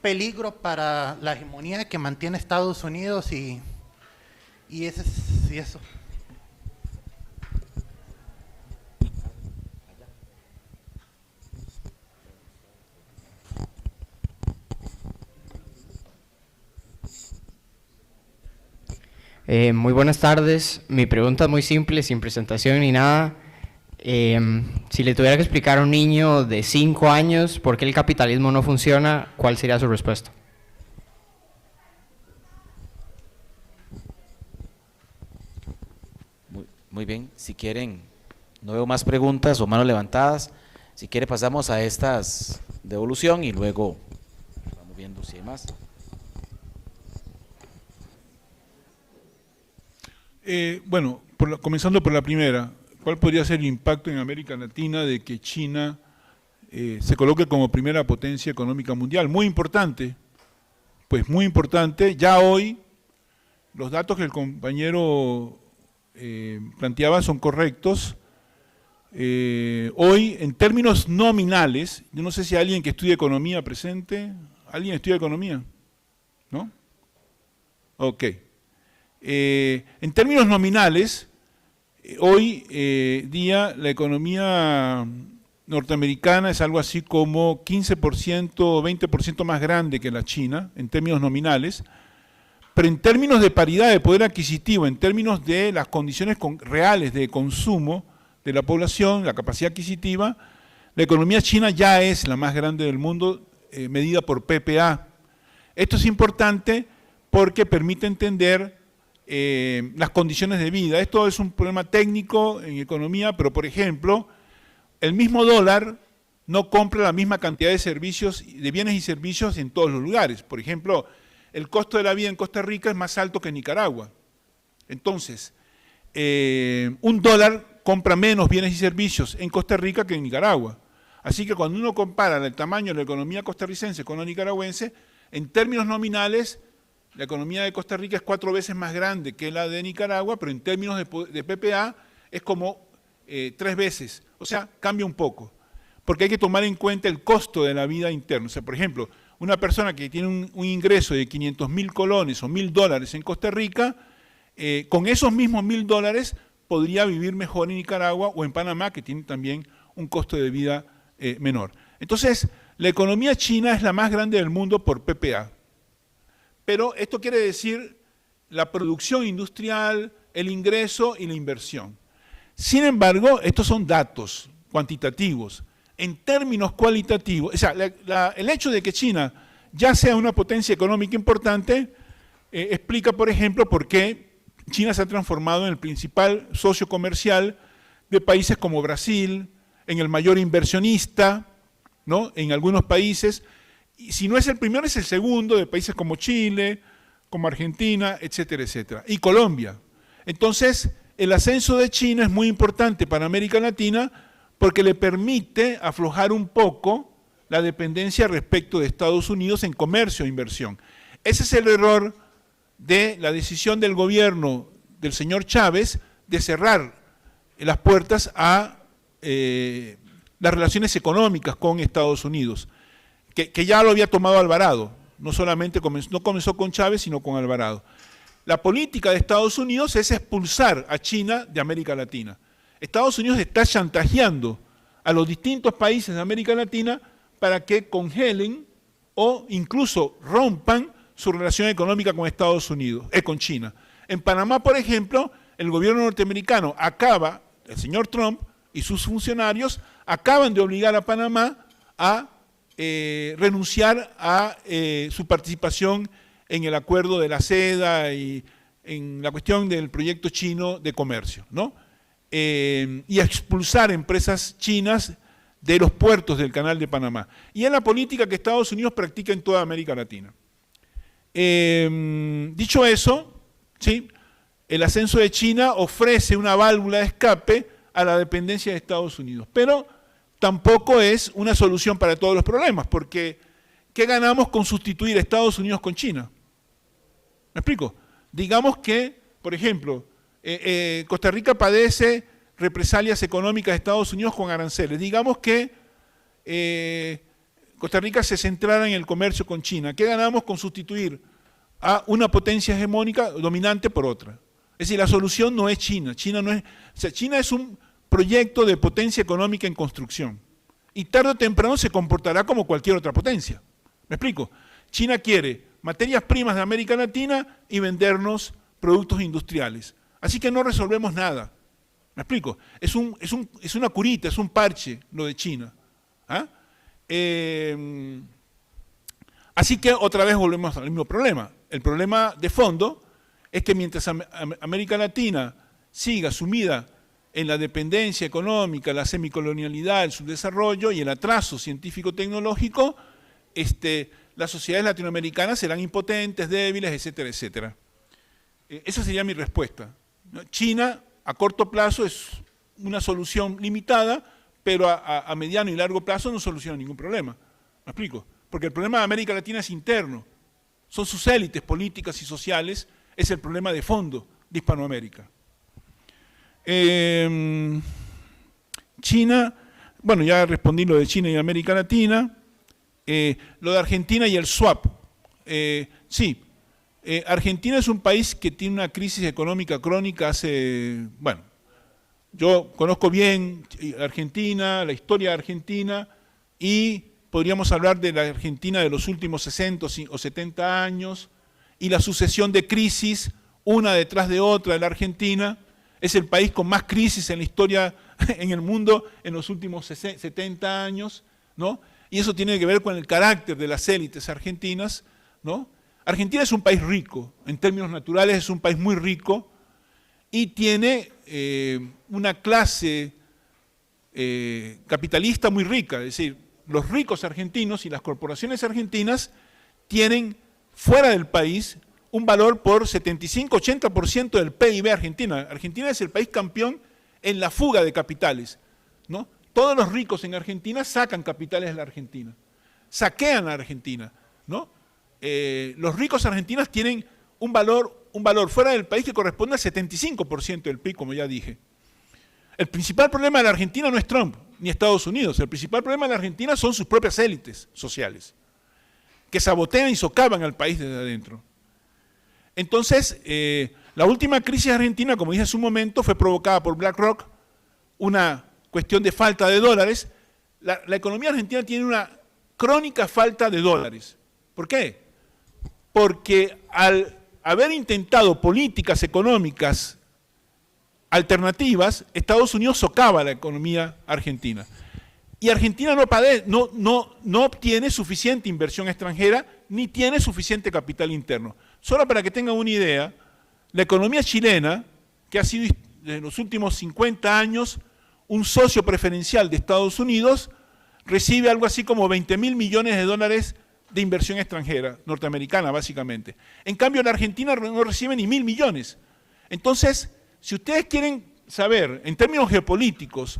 peligro para la hegemonía que mantiene Estados Unidos y eso. Muy buenas tardes. Mi pregunta es muy simple, sin presentación ni nada. Si le tuviera que explicar a un niño de 5 años por qué el capitalismo no funciona, ¿cuál sería su respuesta? Muy bien, si quieren, no veo más preguntas o manos levantadas. Si quiere pasamos a estas de evolución y luego vamos viendo si hay más. Bueno, comenzando por la primera, ¿cuál podría ser el impacto en América Latina de que China se coloque como primera potencia económica mundial? Muy importante, pues muy importante. Ya hoy, los datos que el compañero planteaba son correctos. Hoy, en términos nominales, yo no sé si hay alguien que estudie economía presente. ¿Alguien estudia economía? ¿No? Ok. En términos nominales, hoy día la economía norteamericana es algo así como 15% o 20% más grande que la China, en términos nominales, pero en términos de paridad de poder adquisitivo, en términos de las condiciones reales de consumo de la población, la capacidad adquisitiva, la economía china ya es la más grande del mundo, medida por PPA. Esto es importante porque permite entender las condiciones de vida. Esto es un problema técnico en economía, pero por ejemplo, el mismo dólar no compra la misma cantidad de servicios, de bienes y servicios en todos los lugares. Por ejemplo, el costo de la vida en Costa Rica es más alto que en Nicaragua. Entonces, un dólar compra menos bienes y servicios en Costa Rica que en Nicaragua. Así que cuando uno compara el tamaño de la economía costarricense con la nicaragüense, en términos nominales, la economía de Costa Rica es 4 veces más grande que la de Nicaragua, pero en términos de PPA es como 3 veces. O sea, cambia un poco, porque hay que tomar en cuenta el costo de la vida interna. O sea, por ejemplo, una persona que tiene un ingreso de 500.000 colones o $1.000 en Costa Rica, con esos mismos $1.000 podría vivir mejor en Nicaragua o en Panamá, que tiene también un costo de vida menor. Entonces, la economía china es la más grande del mundo por PPA. Pero esto quiere decir la producción industrial, el ingreso y la inversión. Sin embargo, estos son datos cuantitativos. En términos cualitativos, o sea, el hecho de que China ya sea una potencia económica importante explica, por ejemplo, por qué China se ha transformado en el principal socio comercial de países como Brasil, en el mayor inversionista, ¿no?, en algunos países, y si no es el primero, es el segundo, de países como Chile, como Argentina, etcétera, etcétera, y Colombia. Entonces, el ascenso de China es muy importante para América Latina porque le permite aflojar un poco la dependencia respecto de Estados Unidos en comercio e inversión. Ese es el error de la decisión del gobierno del señor Chávez de cerrar las puertas a las relaciones económicas con Estados Unidos, que ya lo había tomado Alvarado, no solamente no comenzó con Chávez, sino con Alvarado. La política de Estados Unidos es expulsar a China de América Latina. Estados Unidos está chantajeando a los distintos países de América Latina para que congelen o incluso rompan su relación económica con Estados Unidos, con China. En Panamá, por ejemplo, el gobierno norteamericano el señor Trump y sus funcionarios acaban de obligar a Panamá a renunciar a su participación en el acuerdo de la seda y en la cuestión del proyecto chino de comercio, ¿no? Y a expulsar empresas chinas de los puertos del Canal de Panamá. Y es la política que Estados Unidos practica en toda América Latina. Dicho eso, ¿sí?, el ascenso de China ofrece una válvula de escape a la dependencia de Estados Unidos, pero tampoco es una solución para todos los problemas, porque ¿qué ganamos con sustituir a Estados Unidos con China? ¿Me explico? Digamos que, por ejemplo, Costa Rica padece represalias económicas de Estados Unidos con aranceles. Digamos que Costa Rica se centrara en el comercio con China. ¿Qué ganamos con sustituir a una potencia hegemónica dominante por otra? Es decir, la solución no es China. China es un proyecto de potencia económica en construcción. Y tarde o temprano se comportará como cualquier otra potencia. ¿Me explico? China quiere materias primas de América Latina y vendernos productos industriales. Así que no resolvemos nada. ¿Me explico? Es una curita, es un parche lo de China. ¿Ah? Así que otra vez volvemos al mismo problema. El problema de fondo es que mientras América Latina siga sumida en la dependencia económica, la semicolonialidad, el subdesarrollo y el atraso científico-tecnológico, las sociedades latinoamericanas serán impotentes, débiles, etcétera, etcétera. Esa sería mi respuesta. China, a corto plazo, es una solución limitada, pero a mediano y largo plazo no soluciona ningún problema. ¿Me explico? Porque el problema de América Latina es interno. Son sus élites políticas y sociales, es el problema de fondo de Hispanoamérica. China, bueno, ya respondí lo de China y América Latina. Lo de Argentina y el swap. Sí, Argentina es un país que tiene una crisis económica crónica hace, bueno, yo conozco bien Argentina, la historia de Argentina, y podríamos hablar de la Argentina de los últimos 60 o 70 años, y la sucesión de crisis, una detrás de otra de la Argentina. Es el país con más crisis en la historia, en el mundo, en los últimos 70 años, ¿no? Y eso tiene que ver con el carácter de las élites argentinas, ¿no? Argentina es un país rico, en términos naturales es un país muy rico, y tiene una clase capitalista muy rica, es decir, los ricos argentinos y las corporaciones argentinas tienen fuera del país un valor por 75-80% del PIB argentina. Argentina es el país campeón en la fuga de capitales, ¿no? Todos los ricos en Argentina sacan capitales de la Argentina, saquean la Argentina, ¿no? Los ricos argentinos tienen un valor fuera del país que corresponde al 75% del PIB, como ya dije. El principal problema de la Argentina no es Trump ni Estados Unidos, el principal problema de la Argentina son sus propias élites sociales, que sabotean y socavan al país desde adentro. Entonces, la última crisis argentina, como dije hace un momento, fue provocada por BlackRock, una cuestión de falta de dólares. La economía argentina tiene una crónica falta de dólares. ¿Por qué? Porque al haber intentado políticas económicas alternativas, Estados Unidos socava la economía argentina. Y Argentina no obtiene suficiente inversión extranjera ni tiene suficiente capital interno. Solo para que tengan una idea, la economía chilena, que ha sido en los últimos 50 años un socio preferencial de Estados Unidos, recibe algo así como 20.000 millones de dólares de inversión extranjera, norteamericana básicamente. En cambio, la Argentina no recibe ni 1.000 millones. Entonces, si ustedes quieren saber, en términos geopolíticos,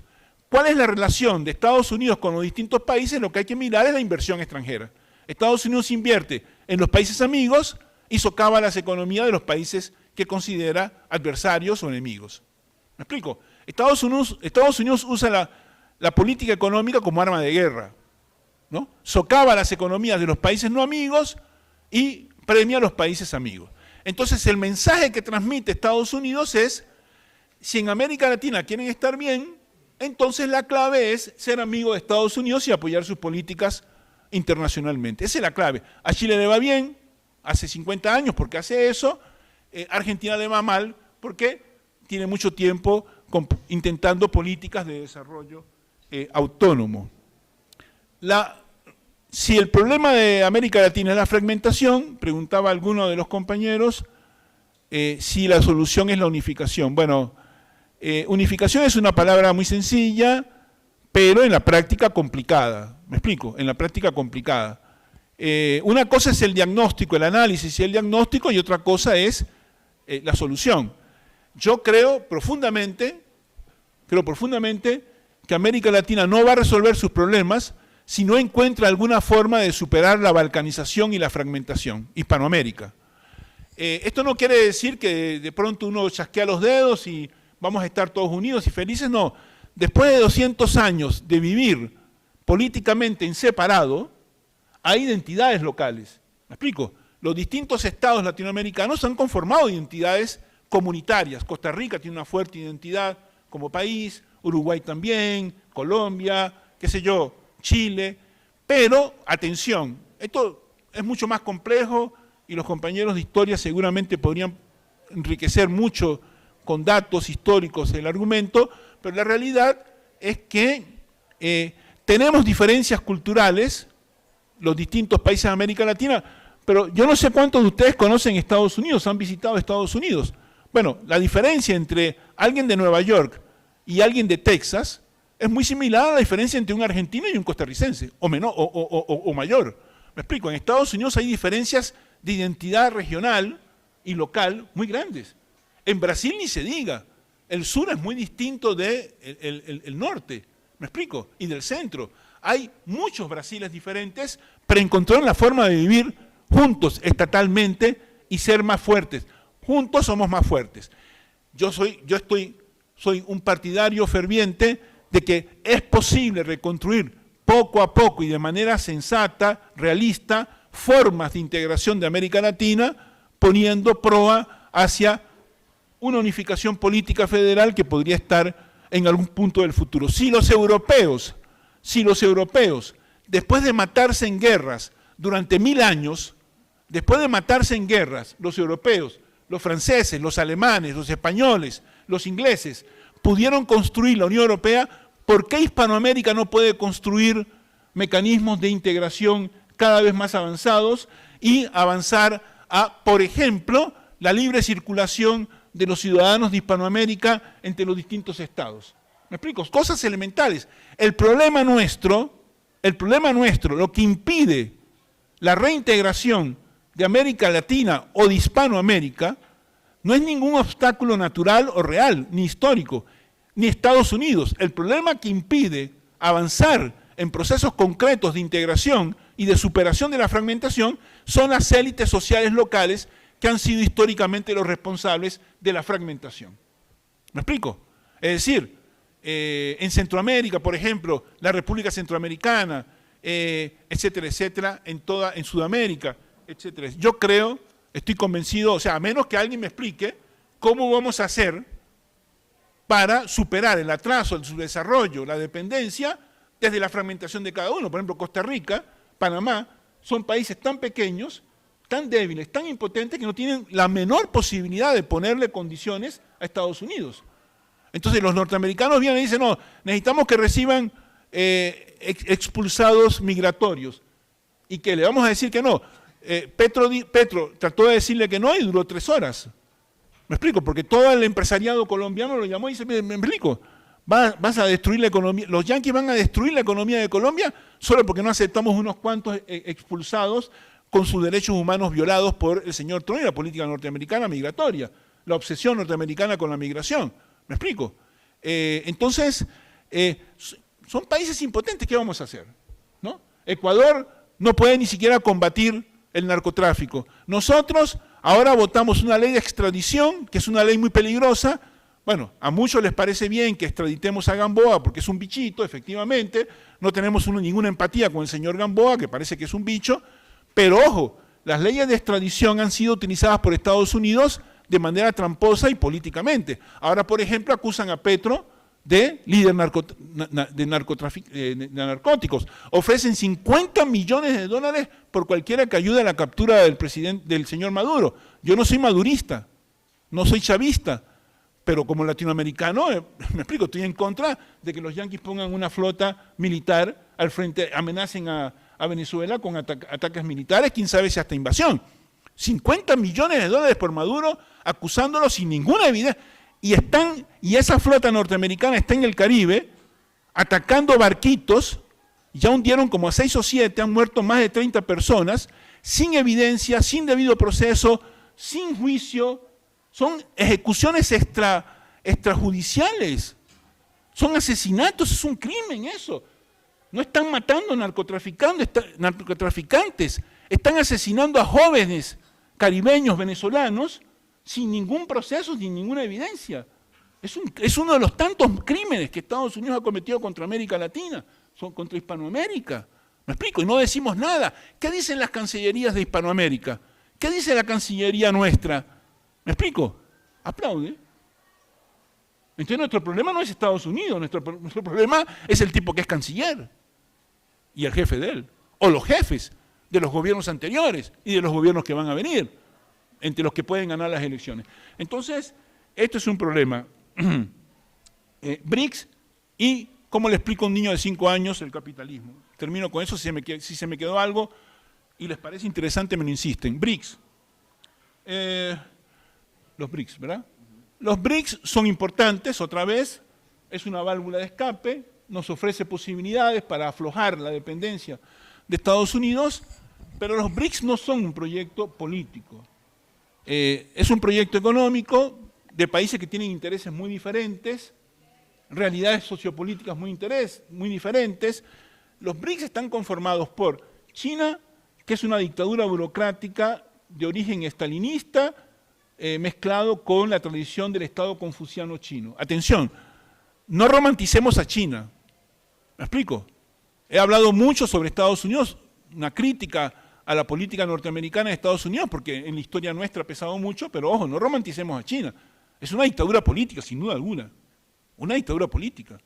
cuál es la relación de Estados Unidos con los distintos países, lo que hay que mirar es la inversión extranjera. Estados Unidos invierte en los países amigos y socava las economías de los países que considera adversarios o enemigos. ¿Me explico? Estados Unidos usa la política económica como arma de guerra, ¿no? Socava las economías de los países no amigos y premia a los países amigos. Entonces el mensaje que transmite Estados Unidos es, si en América Latina quieren estar bien, entonces la clave es ser amigo de Estados Unidos y apoyar sus políticas internacionalmente. Esa es la clave. A Chile le va bien, hace 50 años porque hace eso, Argentina le va mal porque tiene mucho tiempo intentando políticas de desarrollo autónomo. Si el problema de América Latina es la fragmentación, preguntaba alguno de los compañeros, si la solución es la unificación. Bueno, unificación es una palabra muy sencilla, pero en la práctica complicada. ¿Me explico? En la práctica complicada. Una cosa es el diagnóstico, el análisis y el diagnóstico, y otra cosa es la solución. Yo creo profundamente que América Latina no va a resolver sus problemas si no encuentra alguna forma de superar la balcanización y la fragmentación, Hispanoamérica. Esto no quiere decir que de pronto uno chasquea los dedos y vamos a estar todos unidos y felices, no. Después de 200 años de vivir políticamente en separado, hay identidades locales. ¿Me explico? Los distintos estados latinoamericanos han conformado identidades comunitarias. Costa Rica tiene una fuerte identidad como país, Uruguay también, Colombia, qué sé yo, Chile, pero, atención, esto es mucho más complejo y los compañeros de historia seguramente podrían enriquecer mucho con datos históricos el argumento, pero la realidad es que tenemos diferencias culturales, los distintos países de América Latina, pero yo no sé cuántos de ustedes conocen Estados Unidos, han visitado Estados Unidos. Bueno, la diferencia entre alguien de Nueva York y alguien de Texas es muy similar a la diferencia entre un argentino y un costarricense, o menor, o mayor. Me explico, en Estados Unidos hay diferencias de identidad regional y local muy grandes. En Brasil ni se diga, el sur es muy distinto del norte, me explico, y del centro. Hay muchos Brasiles diferentes, pero encontraron la forma de vivir juntos estatalmente y ser más fuertes. Juntos somos más fuertes. Yo estoy soy un partidario ferviente de que es posible reconstruir poco a poco y de manera sensata, realista, formas de integración de América Latina, poniendo proa hacia una unificación política federal que podría estar en algún punto del futuro. Si los europeos, después de matarse en guerras durante 1000 años, después de matarse en guerras, los europeos, los franceses, los alemanes, los españoles, los ingleses, pudieron construir la Unión Europea, ¿por qué Hispanoamérica no puede construir mecanismos de integración cada vez más avanzados y avanzar a, por ejemplo, la libre circulación de los ciudadanos de Hispanoamérica entre los distintos estados? ¿Me explico? Cosas elementales. El problema nuestro, lo que impide la reintegración de América Latina o de Hispanoamérica, no es ningún obstáculo natural o real, ni histórico, ni Estados Unidos. El problema que impide avanzar en procesos concretos de integración y de superación de la fragmentación son las élites sociales locales que han sido históricamente los responsables de la fragmentación. ¿Me explico? Es decir, en Centroamérica, por ejemplo, la República Centroamericana, etcétera, etcétera, en Sudamérica, etcétera. Yo creo, estoy convencido, o sea, a menos que alguien me explique cómo vamos a hacer para superar el atraso, el subdesarrollo, la dependencia, desde la fragmentación de cada uno. Por ejemplo, Costa Rica, Panamá, son países tan pequeños, tan débiles, tan impotentes, que no tienen la menor posibilidad de ponerle condiciones a Estados Unidos. Entonces los norteamericanos vienen y dicen, no, necesitamos que reciban expulsados migratorios. ¿Y qué? Le vamos a decir que no. Petro trató de decirle que no y duró 3 horas. ¿Me explico? Porque todo el empresariado colombiano lo llamó y dice, me explico, vas a destruir la economía, los yanquis van a destruir la economía de Colombia solo porque no aceptamos unos cuantos expulsados con sus derechos humanos violados por el señor Trump y la política norteamericana migratoria, la obsesión norteamericana con la migración. ¿Me explico? Entonces, son países impotentes, ¿qué vamos a hacer? ¿No? Ecuador no puede ni siquiera combatir el narcotráfico. Nosotros ahora votamos una ley de extradición, que es una ley muy peligrosa. Bueno, a muchos les parece bien que extraditemos a Gamboa porque es un bichito, efectivamente. No tenemos ninguna empatía con el señor Gamboa, que parece que es un bicho. Pero ojo, las leyes de extradición han sido utilizadas por Estados Unidos de manera tramposa y políticamente. Ahora, por ejemplo, acusan a Petro de líder de narcóticos. Ofrecen $50 millones por cualquiera que ayude a la captura del señor Maduro. Yo no soy madurista, no soy chavista, pero como latinoamericano, me explico, estoy en contra de que los yanquis pongan una flota militar al frente, amenacen a Venezuela con ataques militares, quién sabe si hasta invasión. $50 millones por Maduro, acusándolo sin ninguna evidencia. Y esa flota norteamericana está en el Caribe, atacando barquitos, ya hundieron como a 6 o 7, han muerto más de 30 personas, sin evidencia, sin debido proceso, sin juicio. Son ejecuciones extrajudiciales, son asesinatos, es un crimen eso. No están matando narcotraficantes, están asesinando a jóvenes caribeños, venezolanos, sin ningún proceso, sin ninguna evidencia. Es uno de los tantos crímenes que Estados Unidos ha cometido contra América Latina, contra Hispanoamérica. ¿Me explico? Y no decimos nada. ¿Qué dicen las cancillerías de Hispanoamérica? ¿Qué dice la Cancillería nuestra? ¿Me explico? Aplaude. Entonces nuestro problema no es Estados Unidos, nuestro problema es el tipo que es canciller y el jefe de él, o los jefes de los gobiernos anteriores y de los gobiernos que van a venir, entre los que pueden ganar las elecciones. Entonces, esto es un problema. BRICS y, ¿cómo le explico a un niño de 5 años el capitalismo? Termino con eso, si se me quedó algo y les parece interesante me lo insisten. BRICS. Los BRICS, ¿verdad? Los BRICS son importantes, otra vez, es una válvula de escape, nos ofrece posibilidades para aflojar la dependencia de Estados Unidos, pero los BRICS no son un proyecto político. Es un proyecto económico de países que tienen intereses muy diferentes, realidades sociopolíticas muy diferentes. Los BRICS están conformados por China, que es una dictadura burocrática de origen estalinista, mezclado con la tradición del Estado confuciano chino. Atención, no romanticemos a China. ¿Me explico? He hablado mucho sobre Estados Unidos, una crítica a la política norteamericana de Estados Unidos, porque en la historia nuestra ha pesado mucho, pero ojo, no romanticemos a China. Es una dictadura política, sin duda alguna. Una dictadura política,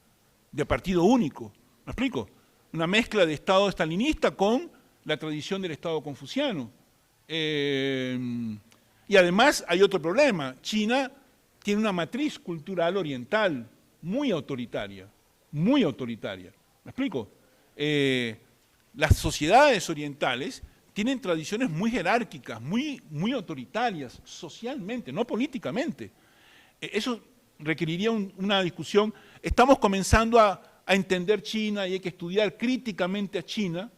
de partido único. ¿Me explico? Una mezcla de Estado estalinista con la tradición del Estado confuciano. Y además hay otro problema. China tiene una matriz cultural oriental muy autoritaria, muy autoritaria. ¿Me explico? Las sociedades orientales tienen tradiciones muy jerárquicas, muy autoritarias, socialmente, no políticamente. Eso requeriría una discusión. Estamos comenzando a entender China y hay que estudiar críticamente a China,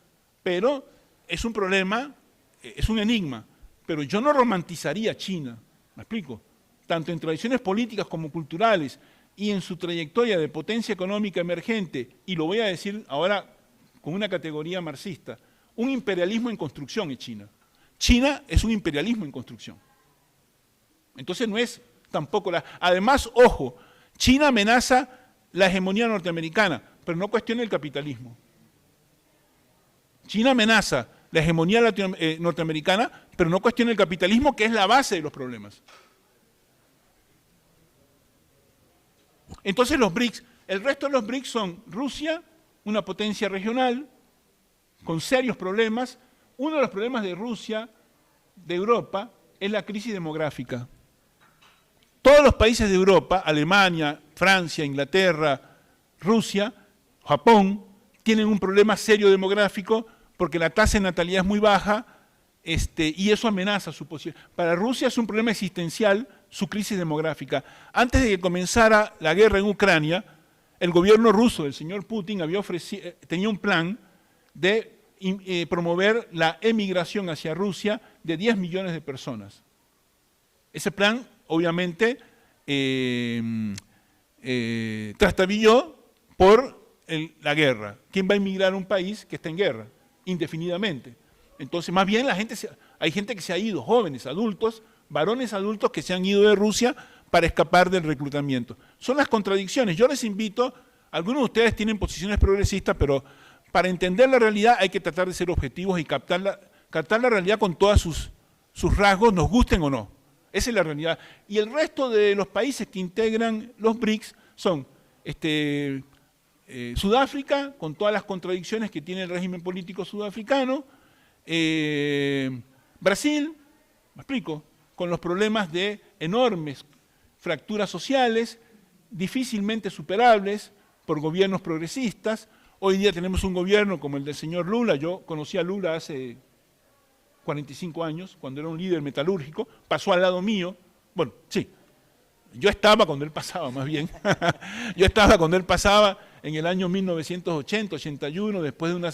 pero es un problema, es un enigma. Pero yo no romantizaría China, ¿me explico? Tanto en tradiciones políticas como culturales y en su trayectoria de potencia económica emergente, y lo voy a decir ahora con una categoría marxista, un imperialismo en construcción es China. China es un imperialismo en construcción. Entonces no es tampoco la... Además, ojo, China amenaza la hegemonía norteamericana, pero no cuestiona el capitalismo. China amenaza la hegemonía norteamericana, pero no cuestiona el capitalismo, que es la base de los problemas. Entonces los BRICS, el resto de los BRICS son Rusia, una potencia regional, con serios problemas. Uno de los problemas de Rusia, de Europa, es la crisis demográfica. Todos los países de Europa, Alemania, Francia, Inglaterra, Rusia, Japón, tienen un problema serio demográfico porque la tasa de natalidad es muy baja y eso amenaza su posibilidad. Para Rusia es un problema existencial su crisis demográfica. Antes de que comenzara la guerra en Ucrania, el gobierno ruso del señor Putin tenía un plan de promover la emigración hacia Rusia de 10 millones de personas. Ese plan, obviamente, trastabilló por la guerra. ¿Quién va a emigrar a un país que está en guerra? Indefinidamente. Entonces, más bien hay gente que se ha ido, jóvenes, adultos, varones adultos que se han ido de Rusia para escapar del reclutamiento. Son las contradicciones. Yo les invito, algunos de ustedes tienen posiciones progresistas, pero para entender la realidad hay que tratar de ser objetivos y captar la realidad con todos sus rasgos, nos gusten o no. Esa es la realidad. Y el resto de los países que integran los BRICS son Sudáfrica, con todas las contradicciones que tiene el régimen político sudafricano, Brasil, me explico, con los problemas de enormes fracturas sociales, difícilmente superables por gobiernos progresistas. Hoy día tenemos un gobierno como el del señor Lula. Yo conocí a Lula hace 45 años, cuando era un líder metalúrgico, pasó al lado mío. Bueno, sí, yo estaba cuando él pasaba, más bien. Yo estaba cuando él pasaba en el año 1980, 81, después de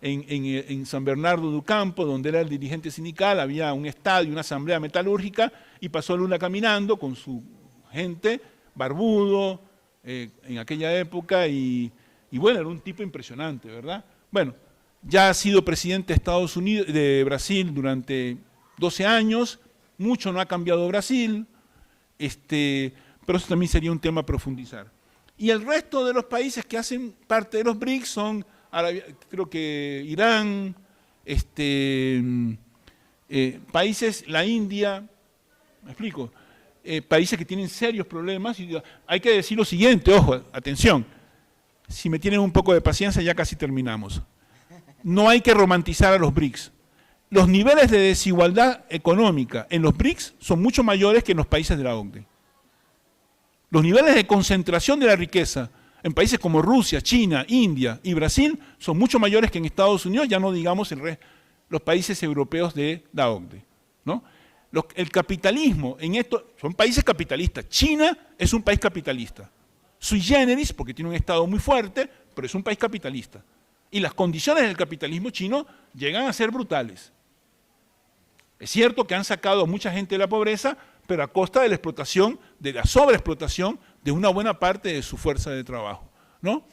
en San Bernardo do Campo, donde era el dirigente sindical, había un estadio, una asamblea metalúrgica, y pasó Lula caminando con su gente, barbudo, en aquella época, y bueno, era un tipo impresionante, ¿verdad? Bueno, ya ha sido presidente de Brasil durante 12 años, mucho no ha cambiado Brasil, pero eso también sería un tema a profundizar. Y el resto de los países que hacen parte de los BRICS son, creo que Irán, países, la India, ¿me explico? Países que tienen serios problemas. Y hay que decir lo siguiente, ojo, atención, si me tienen un poco de paciencia ya casi terminamos. No hay que romantizar a los BRICS. Los niveles de desigualdad económica en los BRICS son mucho mayores que en los países de la OCDE. Los niveles de concentración de la riqueza en países como Rusia, China, India y Brasil son mucho mayores que en Estados Unidos, ya no digamos los países europeos de la OCDE, ¿no? El capitalismo en esto, son países capitalistas. China es un país capitalista. Sui generis, porque tiene un Estado muy fuerte, pero es un país capitalista. Y las condiciones del capitalismo chino llegan a ser brutales. Es cierto que han sacado a mucha gente de la pobreza, pero a costa de la explotación, de la sobreexplotación de una buena parte de su fuerza de trabajo, ¿no?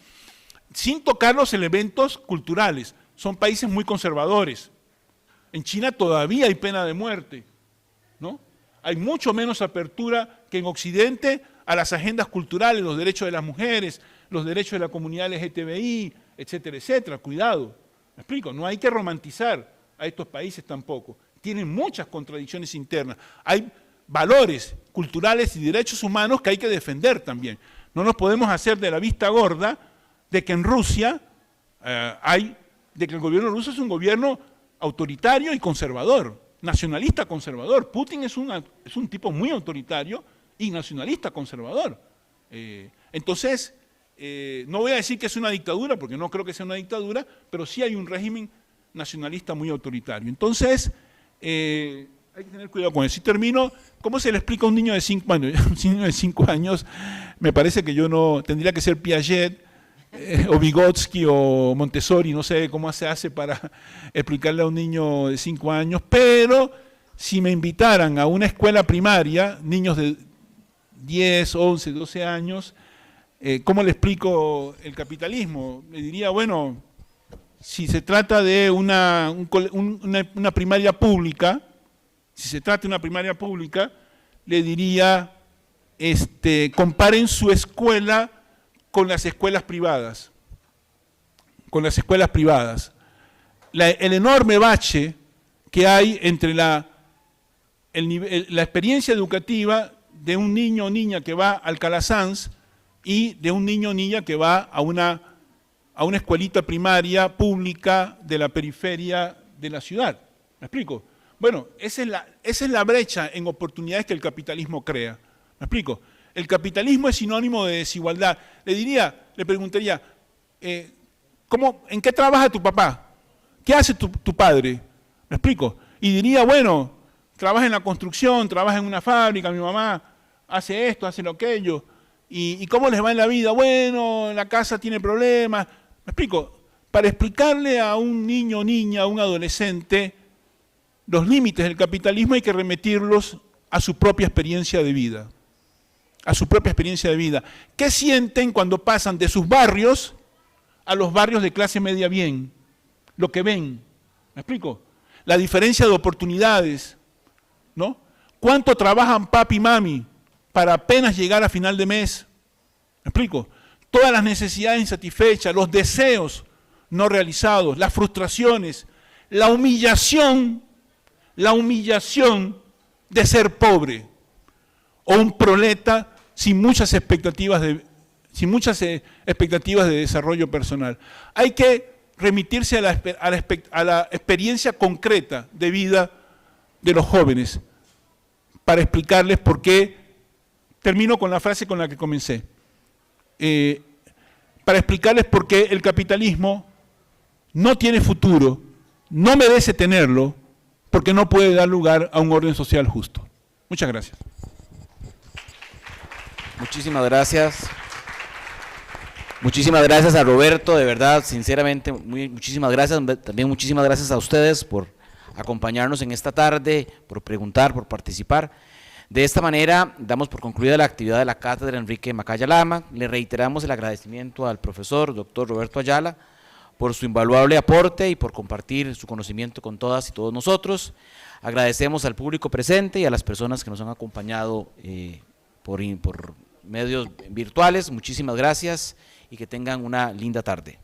Sin tocar los elementos culturales. Son países muy conservadores. En China todavía hay pena de muerte, ¿no? Hay mucho menos apertura que en Occidente a las agendas culturales, los derechos de las mujeres, los derechos de la comunidad LGTBI, etcétera, etcétera. Cuidado, ¿me explico? No hay que romantizar a estos países tampoco. Tienen muchas contradicciones internas. Hay valores culturales y derechos humanos que hay que defender también. No nos podemos hacer de la vista gorda de que en Rusia de que el gobierno ruso es un gobierno autoritario y conservador, nacionalista conservador. Putin es un tipo muy autoritario y nacionalista conservador. Entonces, no voy a decir que es una dictadura, porque no creo que sea una dictadura, pero sí hay un régimen nacionalista muy autoritario. Entonces, hay que tener cuidado con eso. Y termino, ¿cómo se le explica a un niño de 5 años? Un niño de 5 años, me parece que yo no, tendría que ser Piaget, o Vygotsky o Montessori, no sé cómo se hace para explicarle a un niño de 5 años, pero si me invitaran a una escuela primaria, niños de 10, 11, 12 años, ¿cómo le explico el capitalismo? Le diría, bueno, si se trata de una primaria pública, le diría, comparen su escuela con las escuelas privadas. El enorme bache que hay entre la experiencia educativa de un niño o niña que va al Calasanz y de un niño o niña que va a una escuelita primaria pública de la periferia de la ciudad. ¿Me explico? Bueno, esa es la brecha en oportunidades que el capitalismo crea. ¿Me explico? El capitalismo es sinónimo de desigualdad. Le preguntaría, ¿en qué trabaja tu papá? ¿Qué hace tu padre? ¿Me explico? Y diría, bueno, trabaja en la construcción, trabaja en una fábrica, mi mamá hace esto, hace lo aquello. ¿Y cómo les va en la vida? Bueno, la casa tiene problemas. ¿Me explico? Para explicarle a un niño, niña, a un adolescente los límites del capitalismo hay que remitirlos a su propia experiencia de vida. ¿Qué sienten cuando pasan de sus barrios a los barrios de clase media bien? Lo que ven, ¿me explico? La diferencia de oportunidades, ¿no? ¿Cuánto trabajan papi y mami para apenas llegar a final de mes? ¿Me explico? Todas las necesidades insatisfechas, los deseos no realizados, las frustraciones, la humillación de ser pobre o un proleta sin muchas expectativas de desarrollo personal. Hay que remitirse a la experiencia concreta de vida de los jóvenes para explicarles por qué. Termino con la frase con la que comencé. Para explicarles por qué el capitalismo no tiene futuro, no merece tenerlo, porque no puede dar lugar a un orden social justo. Muchas gracias. Muchísimas gracias. Muchísimas gracias a Roberto, de verdad, sinceramente, muchísimas gracias. También muchísimas gracias a ustedes por acompañarnos en esta tarde, por preguntar, por participar. De esta manera, damos por concluida la actividad de la Cátedra Enrique Macaya Lama. Le reiteramos el agradecimiento al profesor, doctor Roberto Ayala, por su invaluable aporte y por compartir su conocimiento con todas y todos nosotros. Agradecemos al público presente y a las personas que nos han acompañado por medios virtuales. Muchísimas gracias y que tengan una linda tarde.